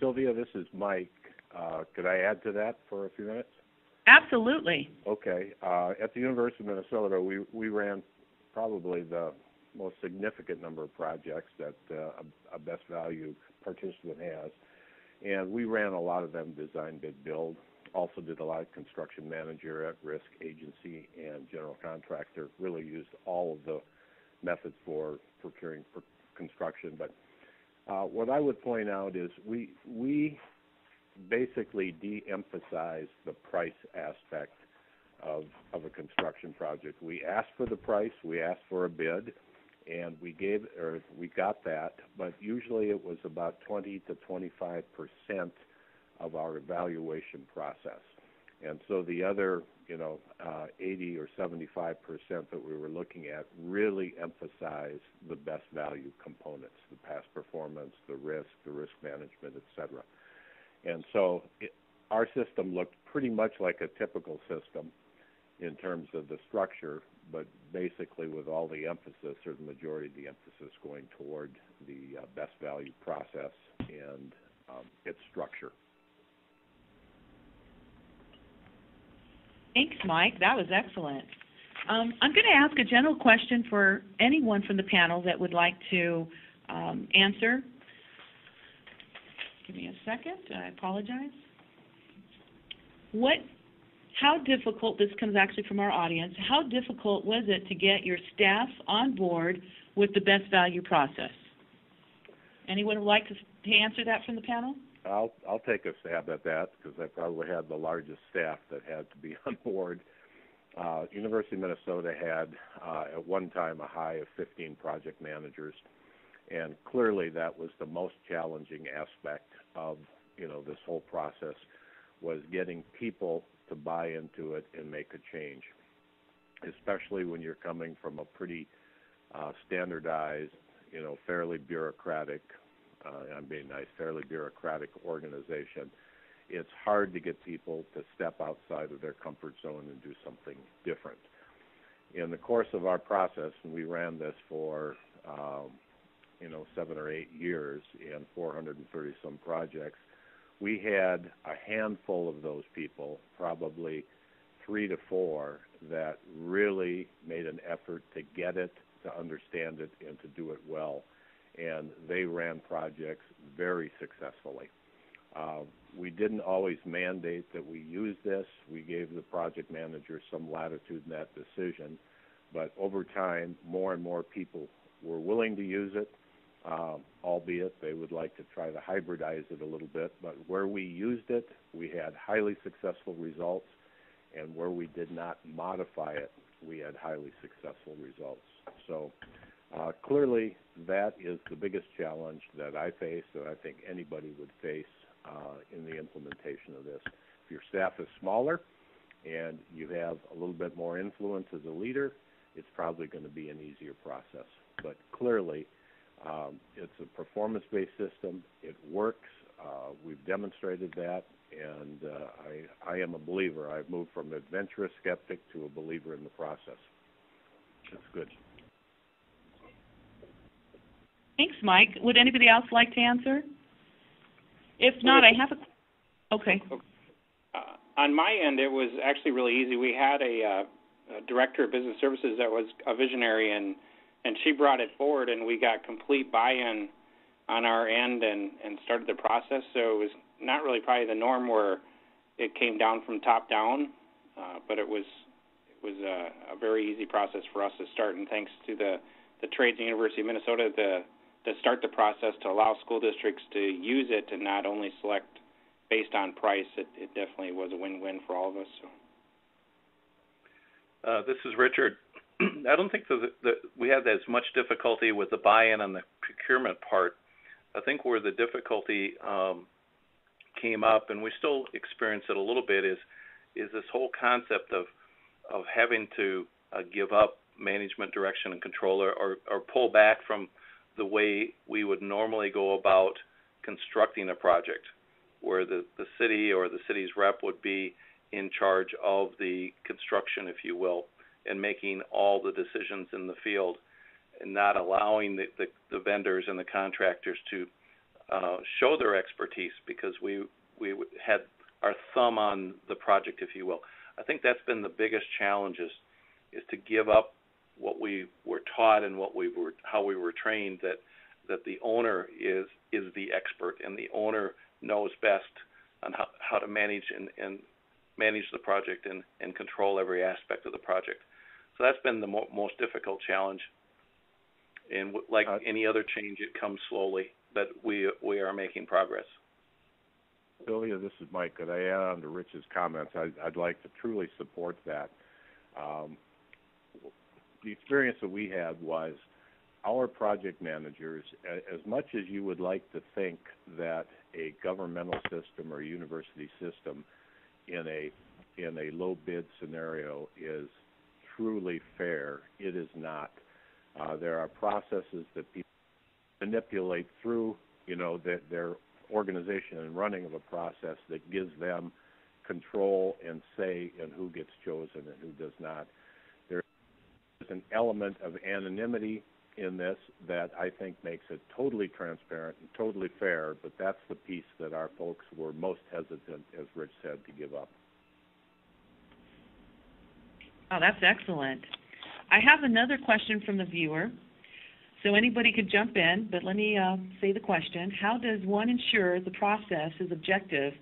Sylvia, this is Mike. Could I add to that for a few minutes? Absolutely. Okay. At the University of Minnesota, we ran probably the most significant number of projects that a best value participant has. And we ran a lot of them design, bid, build. Also did a lot of construction manager, at-risk agency, and general contractor. Really used all of the methods for procuring for construction. But what I would point out is we basically de-emphasize the price aspect of a construction project. We asked for the price, we asked for a bid, and we got that, but usually it was about 20 to 25% of our evaluation process. And so the other, 80 or 75% that we were looking at really emphasized the best value components, the past performance, the risk management, et cetera. And so our system looked pretty much like a typical system in terms of the structure, but basically with all the emphasis, or the majority of the emphasis, going toward the best value process and its structure. Thanks, Mike. That was excellent. I'm going to ask a general question for anyone from the panel that would like to answer. Give me a second. I apologize. How difficult, this comes actually from our audience, how difficult was it to get your staff on board with the best value process? Anyone would like to answer that from the panel? I'll take a stab at that because I probably had the largest staff that had to be on board. University of Minnesota had at one time a high of 15 project managers, and clearly that was the most challenging aspect of this whole process, was getting people to buy into it and make a change, especially when you're coming from a pretty standardized, fairly bureaucratic, I'm being nice, fairly bureaucratic organization. It's hard to get people to step outside of their comfort zone and do something different. In the course of our process, and we ran this for 7 or 8 years and 430 some projects, we had a handful of those people, probably 3 to 4, that really made an effort to get it, to understand it, and to do it well. And they ran projects very successfully. We didn't always mandate that we use this. We gave the project manager some latitude in that decision. But over time, more and more people were willing to use it, albeit they would like to try to hybridize it a little bit. But where we used it, we had highly successful results. And where we did not modify it, we had highly successful results. So clearly, that is the biggest challenge that I face, that I think anybody would face in the implementation of this. If your staff is smaller and you have a little bit more influence as a leader, it's probably going to be an easier process. But clearly, it's a performance-based system. It works. We've demonstrated that, and I am a believer. I've moved from an adventurous skeptic to a believer in the process. It's good. Thanks, Mike. Would anybody else like to answer? If not, I have a... Okay. On my end, it was actually really easy. We had a director of business services that was a visionary, and she brought it forward, and we got complete buy-in on our end and started the process. So it was not really probably the norm where it came down from top down, but it was a very easy process for us to start. And thanks to the trades at the University of Minnesota to start the process to allow school districts to use it and not only select based on price, it definitely was a win-win for all of us. So. This is Richard. I don't think that we had as much difficulty with the buy-in on the procurement part. I think where the difficulty came up, and we still experience it a little bit, is this whole concept of having to give up management direction and control, or pull back from the way we would normally go about constructing a project, where the city or the city's rep would be in charge of the construction, if you will, and making all the decisions in the field, and not allowing the vendors and the contractors to show their expertise, because we had our thumb on the project, if you will. I think that's been the biggest challenge, is to give up what we were taught and how we were trained, that the owner is the expert, and the owner knows best on how to manage and manage the project and control every aspect of the project. So that's been the most difficult challenge. And like any other change, it comes slowly, but we are making progress. Sylvia, this is Mike. Could I add on to Rich's comments? I'd like to truly support that. The experience that we had was our project managers, as much as you would like to think that a governmental system or university system in a low bid scenario is truly fair, it is not. There are processes that people manipulate through, their organization and running of a process that gives them control and say in who gets chosen and who does not. There is an element of anonymity in this that I think makes it totally transparent and totally fair, but that's the piece that our folks were most hesitant, as Rich said, to give up. Oh, that's excellent. I have another question from the viewer, so anybody could jump in, but let me say the question. How does one ensure the process is objective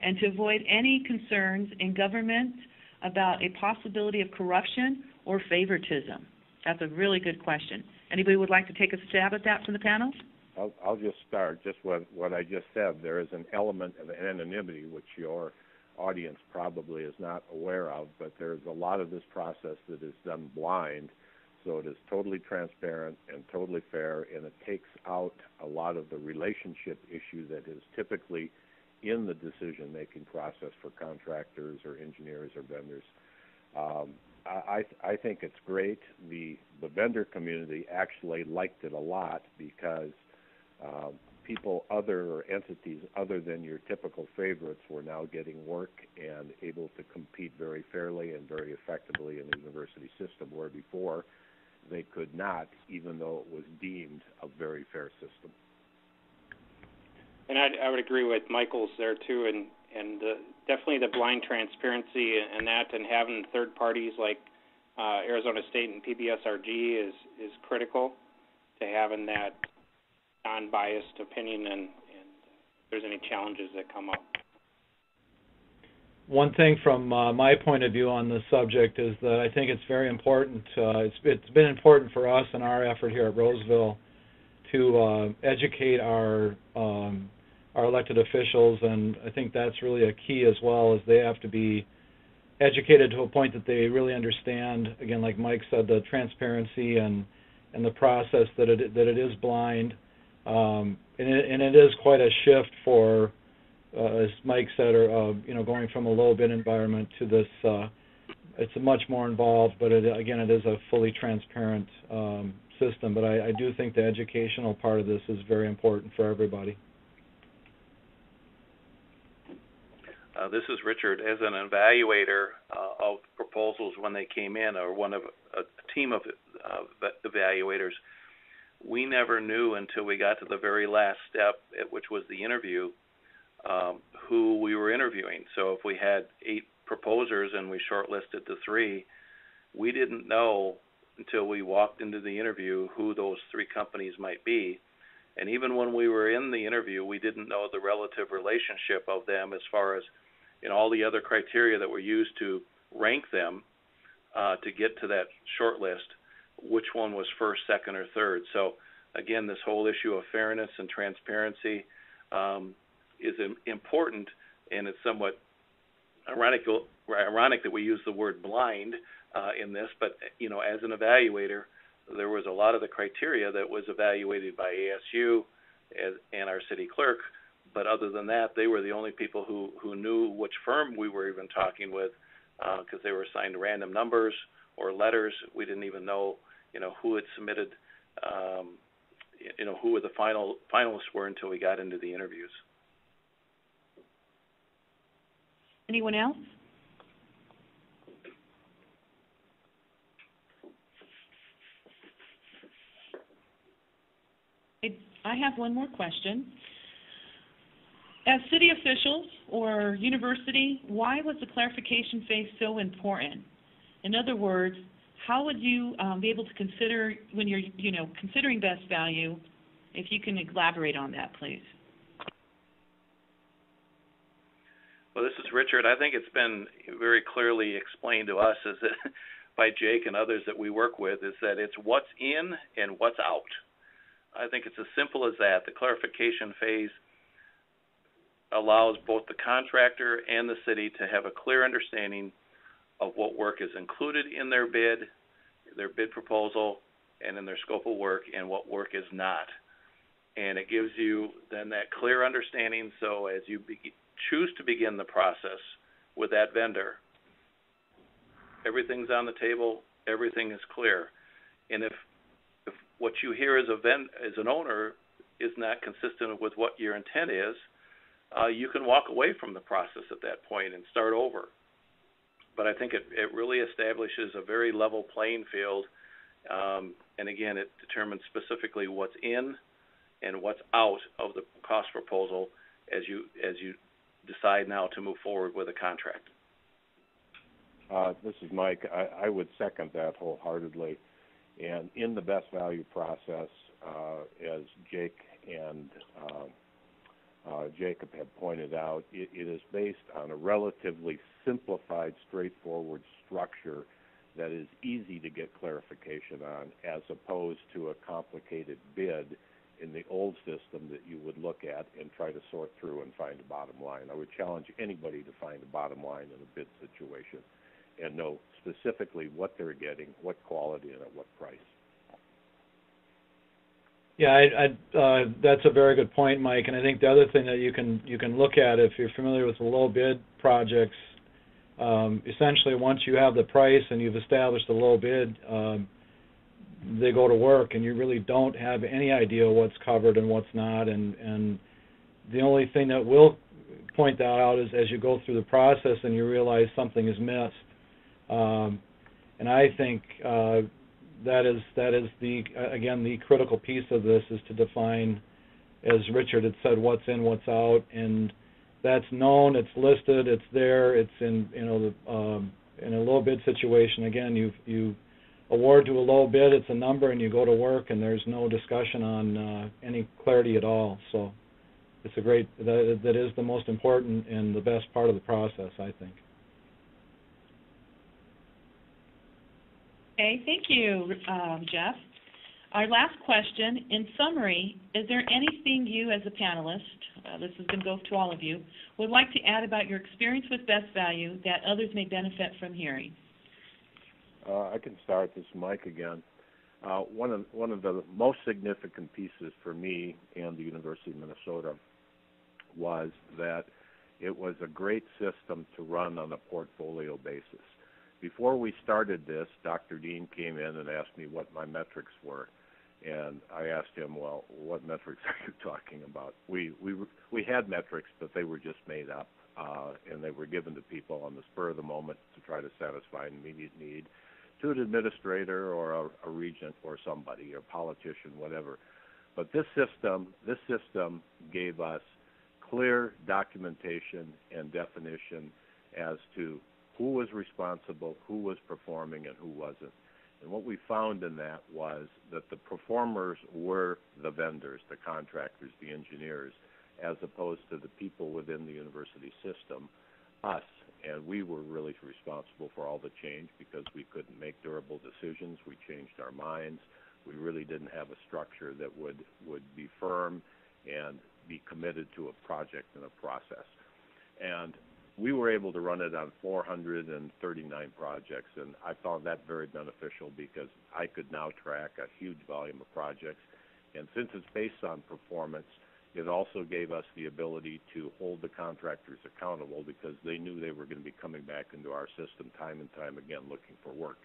and to avoid any concerns in government about a possibility of corruption or favoritism? That's a really good question. Anybody would like to take a stab at that from the panel? I'll just start. Just what I just said. There is an element of anonymity which your audience probably is not aware of, but there's a lot of this process that is done blind, so it is totally transparent and totally fair, and it takes out a lot of the relationship issue that is typically in the decision-making process for contractors or engineers or vendors. I think it's great. The vendor community actually liked it a lot because people or entities other than your typical favorites were now getting work and able to compete very fairly and very effectively in the university system, where before they could not, even though it was deemed a very fair system. And I would agree with Michael's there too, and definitely the blind transparency and that, and having third parties like Arizona State and PBSRG is critical to having that non-biased opinion, and if there's any challenges that come up. One thing from my point of view on this subject is that I think it's very important. It's been important for us in our effort here at Roseville to educate our elected officials, and I think that's really a key as well, as they have to be educated to a point that they really understand, again, like Mike said, the transparency and the process, that it is blind. And it is quite a shift for, as Mike said, going from a low bid environment to this. It's a much more involved, but it is a fully transparent system. But I do think the educational part of this is very important for everybody. This is Richard. As an evaluator of proposals when they came in, or one of a team of evaluators, we never knew until we got to the very last step, which was the interview, who we were interviewing. So if we had 8 proposers and we shortlisted to 3, we didn't know until we walked into the interview who those 3 companies might be. And even when we were in the interview, we didn't know the relative relationship of them as far as all the other criteria that were used to rank them to get to that short list, which one was first, second, or third. So again, this whole issue of fairness and transparency is important, and it's somewhat ironic that we use the word blind in this, but as an evaluator, there was a lot of the criteria that was evaluated by ASU and our city clerk. But other than that, they were the only people who knew which firm we were even talking with, because they were assigned random numbers or letters. We didn't even know, who had submitted, who the finalists were until we got into the interviews. Anyone else? I have one more question. As city officials or university, why was the clarification phase so important? In other words, how would you be able to consider when you're, considering best value? If you can elaborate on that, please. Well, this is Richard. I think it's been very clearly explained to us by Jake and others that we work with, is that it's what's in and what's out. I think it's as simple as that. The clarification phase allows both the contractor and the city to have a clear understanding of what work is included in their bid proposal, and in their scope of work, and what work is not. And it gives you then that clear understanding, so as you choose to begin the process with that vendor, everything's on the table, everything is clear. And if what you hear as an owner is not consistent with what your intent is, you can walk away from the process at that point and start over. But I think it really establishes a very level playing field, and again, it determines specifically what's in and what's out of the cost proposal as you decide now to move forward with a contract. This is Mike. I would second that wholeheartedly. And in the best value process, as Jake and Jacob have pointed out, it is based on a relatively simplified, straightforward structure that is easy to get clarification on, as opposed to a complicated bid in the old system that you would look at and try to sort through and find a bottom line. I would challenge anybody to find a bottom line in a bid situation and know specifically what they're getting, what quality, and at what price. Yeah, that's a very good point, Mike. And I think the other thing that you can look at, if you're familiar with the low bid projects, essentially once you have the price and you've established the low bid, they go to work, and you really don't have any idea what's covered and what's not. And the only thing that will point that out is as you go through the process and you realize something is missed. And I think that is the critical piece of this, is to define, as Richard had said, what's in, what's out, and that's known, it's listed, it's there, it's in in a low bid situation. Again, you award to a low bid, it's a number, and you go to work, and there's no discussion on any clarity at all. So it's that is the most important and the best part of the process, I think. Okay, thank you, Jeff. Our last question, in summary, is there anything you as a panelist, this is going to go to all of you, would like to add about your experience with Best Value that others may benefit from hearing? I can start. This is Mike again. One of the most significant pieces for me and the University of Minnesota was that it was a great system to run on a portfolio basis. Before we started this, Dr. Dean came in and asked me what my metrics were, and I asked him, well, what metrics are you talking about? We had metrics, but they were just made up, and they were given to people on the spur of the moment to try to satisfy an immediate need, to an administrator or a regent or somebody, or politician, whatever. But this system gave us clear documentation and definition as to who was responsible, who was performing, and who wasn't. And what we found in that was that the performers were the vendors, the contractors, the engineers, as opposed to the people within the university system, us. And we were really responsible for all the change because we couldn't make durable decisions. We changed our minds. We really didn't have a structure that would be firm and be committed to a project and a process. And we were able to run it on 439 projects, and I found that very beneficial because I could now track a huge volume of projects. And since it's based on performance, it also gave us the ability to hold the contractors accountable because they knew they were going to be coming back into our system time and time again looking for work.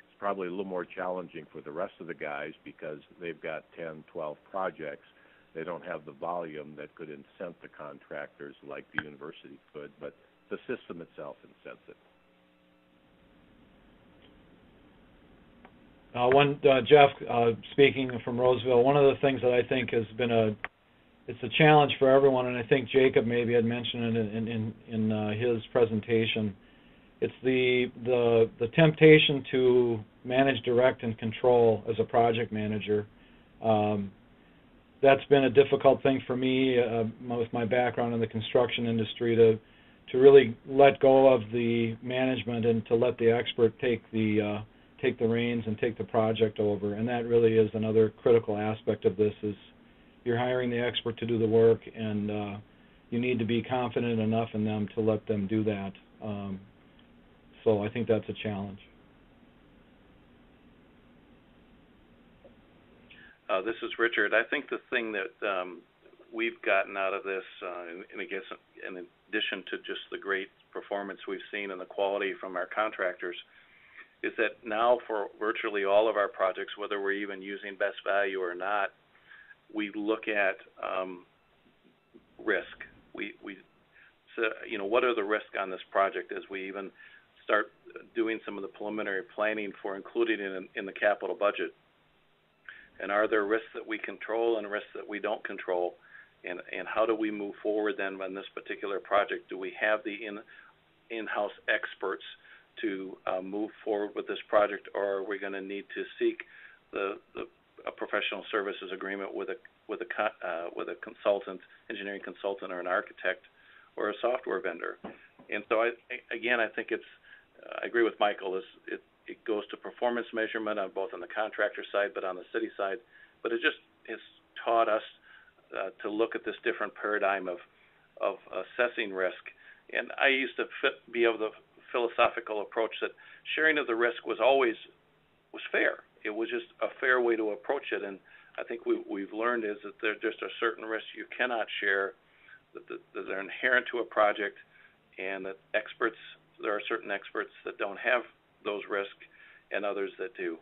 It's probably a little more challenging for the rest of the guys because they've got 10, 12 projects. They don't have the volume that could incent the contractors like the university could, but the system itself incents it. Jeff, speaking from Roseville, one of the things that I think has been it's a challenge for everyone, and I think Jacob maybe had mentioned it in his presentation. It's the temptation to manage, direct, and control as a project manager. That's been a difficult thing for me with my background in the construction industry to really let go of the management and to let the expert take the reins and take the project over. And that really is another critical aspect of this is you're hiring the expert to do the work, and you need to be confident enough in them to let them do that. So I think that's a challenge. This is Richard. I think the thing that we've gotten out of this, and I guess in addition to just the great performance we've seen and the quality from our contractors, is that now for virtually all of our projects, whether we're even using best value or not, we look at risk. So, you know, what are the risks on this project as we even start doing some of the preliminary planning for including it in the capital budget? And are there risks that we control and risks that we don't control? And how do we move forward then on this particular project? Do we have the in-house experts to move forward with this project, or are we going to need to seek a professional services agreement with a consultant, engineering consultant, or an architect, or a software vendor? And so I think I agree with Michael. It goes to performance measurement on both on the contractor side, but on the city side. But it just has taught us to look at this different paradigm of assessing risk. And I used to be of the philosophical approach that sharing of the risk was fair. It was just a fair way to approach it. And I think we've learned is that there just are certain risks you cannot share that are inherent to a project, and that there are certain experts that don't have those risks and others that do.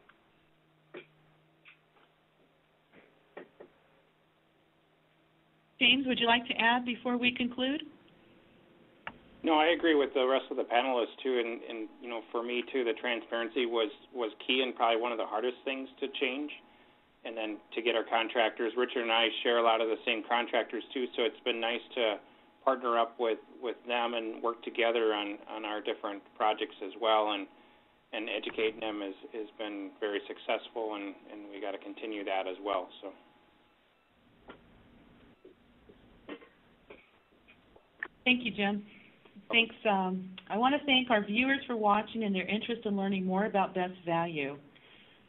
James, would you like to add before we conclude? No, I agree with the rest of the panelists too, and you know, for me too, the transparency was key and probably one of the hardest things to change. And then to get our contractors, Richard and I share a lot of the same contractors too, so it's been nice to partner up with them and work together on our different projects as well, and educating them has been very successful, and we got to continue that as well. So. Thank you, Jim. Thanks. I want to thank our viewers for watching and their interest in learning more about best value.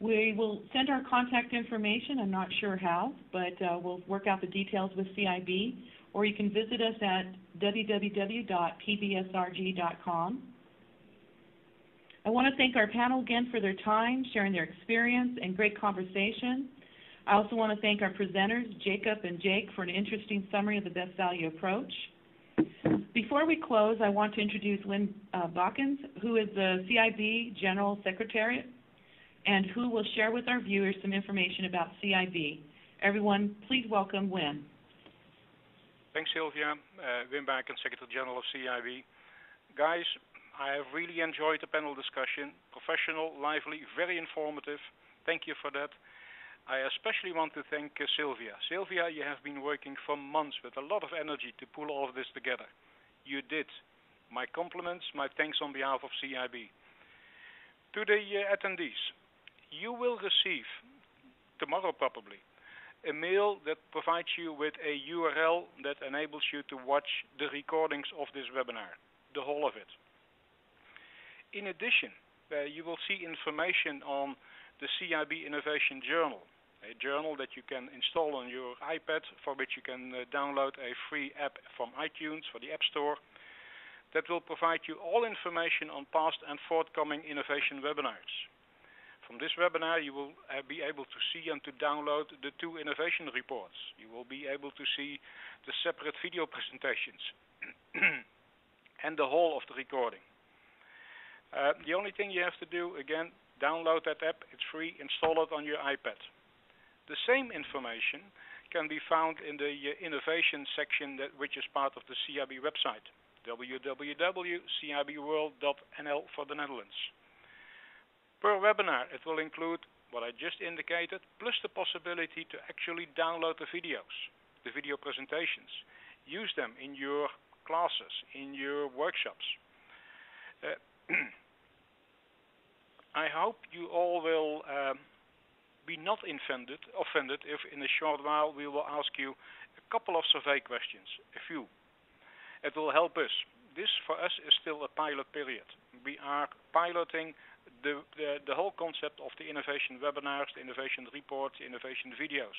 We will send our contact information. I'm not sure how, but we'll work out the details with CIB, or you can visit us at www.pbsrg.com. I want to thank our panel again for their time, sharing their experience and great conversation. I also want to thank our presenters, Jacob and Jake, for an interesting summary of the best value approach. Before we close, I want to introduce Lynn Bawkins, who is the CIB General Secretary, and who will share with our viewers some information about CIB. Everyone, please welcome Wim. Thanks, Sylvia. Wim Bawkins, Secretary General of CIB. Guys, I have really enjoyed the panel discussion. Professional, lively, very informative. Thank you for that. I especially want to thank Sylvia. Sylvia, you have been working for months with a lot of energy to pull all of this together. You did. My compliments, my thanks on behalf of CIB. To the attendees, you will receive, tomorrow probably, a mail that provides you with a URL that enables you to watch the recordings of this webinar, the whole of it. In addition, you will see information on the CIB Innovation Journal, a journal that you can install on your iPad, for which you can download a free app from iTunes for the App Store. that will provide you all information on past and forthcoming innovation webinars. From this webinar, you will be able to see and to download the 2 innovation reports. You will be able to see the separate video presentations and the whole of the recording. The only thing you have to do, again, download that app. It's free. Install it on your iPad. The same information can be found in the innovation section which is part of the CIB website, www.cibworld.nl for the Netherlands. Per webinar, it will include what I just indicated, plus the possibility to actually download the videos, the video presentations. Use them in your classes, in your workshops. I hope you all will be not offended if in a short while we will ask you a couple of survey questions, a few. It will help us. This for us is still a pilot period. We are piloting the whole concept of the innovation webinars, the innovation reports, the innovation videos.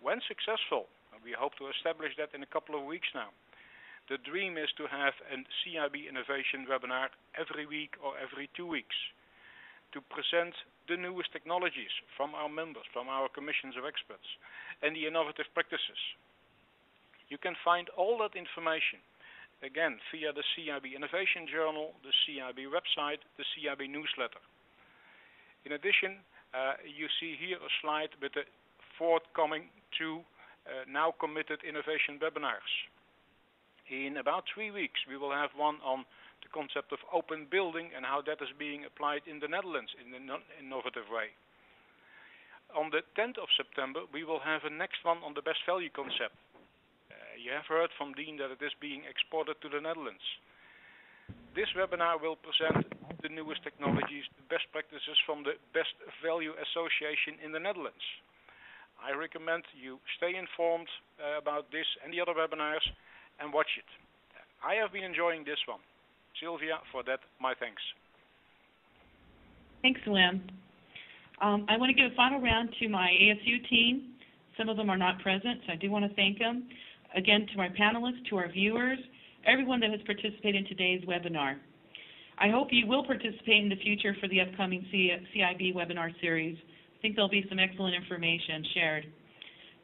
When successful, and we hope to establish that in a couple of weeks now, the dream is to have a CIB innovation webinar every week or every 2 weeks to present the newest technologies from our members, from our commissions of experts, and the innovative practices. You can find all that information again via the CIB Innovation Journal, the CIB website, the CIB newsletter. In addition, you see here a slide with the forthcoming 2 now committed innovation webinars. In about 3 weeks, we will have one on the concept of open building and how that is being applied in the Netherlands in an innovative way. On the 10th of September, we will have a next one on the best value concept. You have heard from Dean that it is being exported to the Netherlands. This webinar will present the newest technologies, the best practices from the Best Value Association in the Netherlands. I recommend you stay informed about this and the other webinars and watch it. I have been enjoying this one. Sylvia, for that, my thanks. Thanks, Wim. I want to give a final round to my ASU team. Some of them are not present, so I do want to thank them. Again, to my panelists, to our viewers, everyone that has participated in today's webinar. I hope you will participate in the future for the upcoming CIB webinar series. I think there'll be some excellent information shared.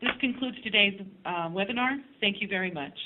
This concludes today's webinar. Thank you very much.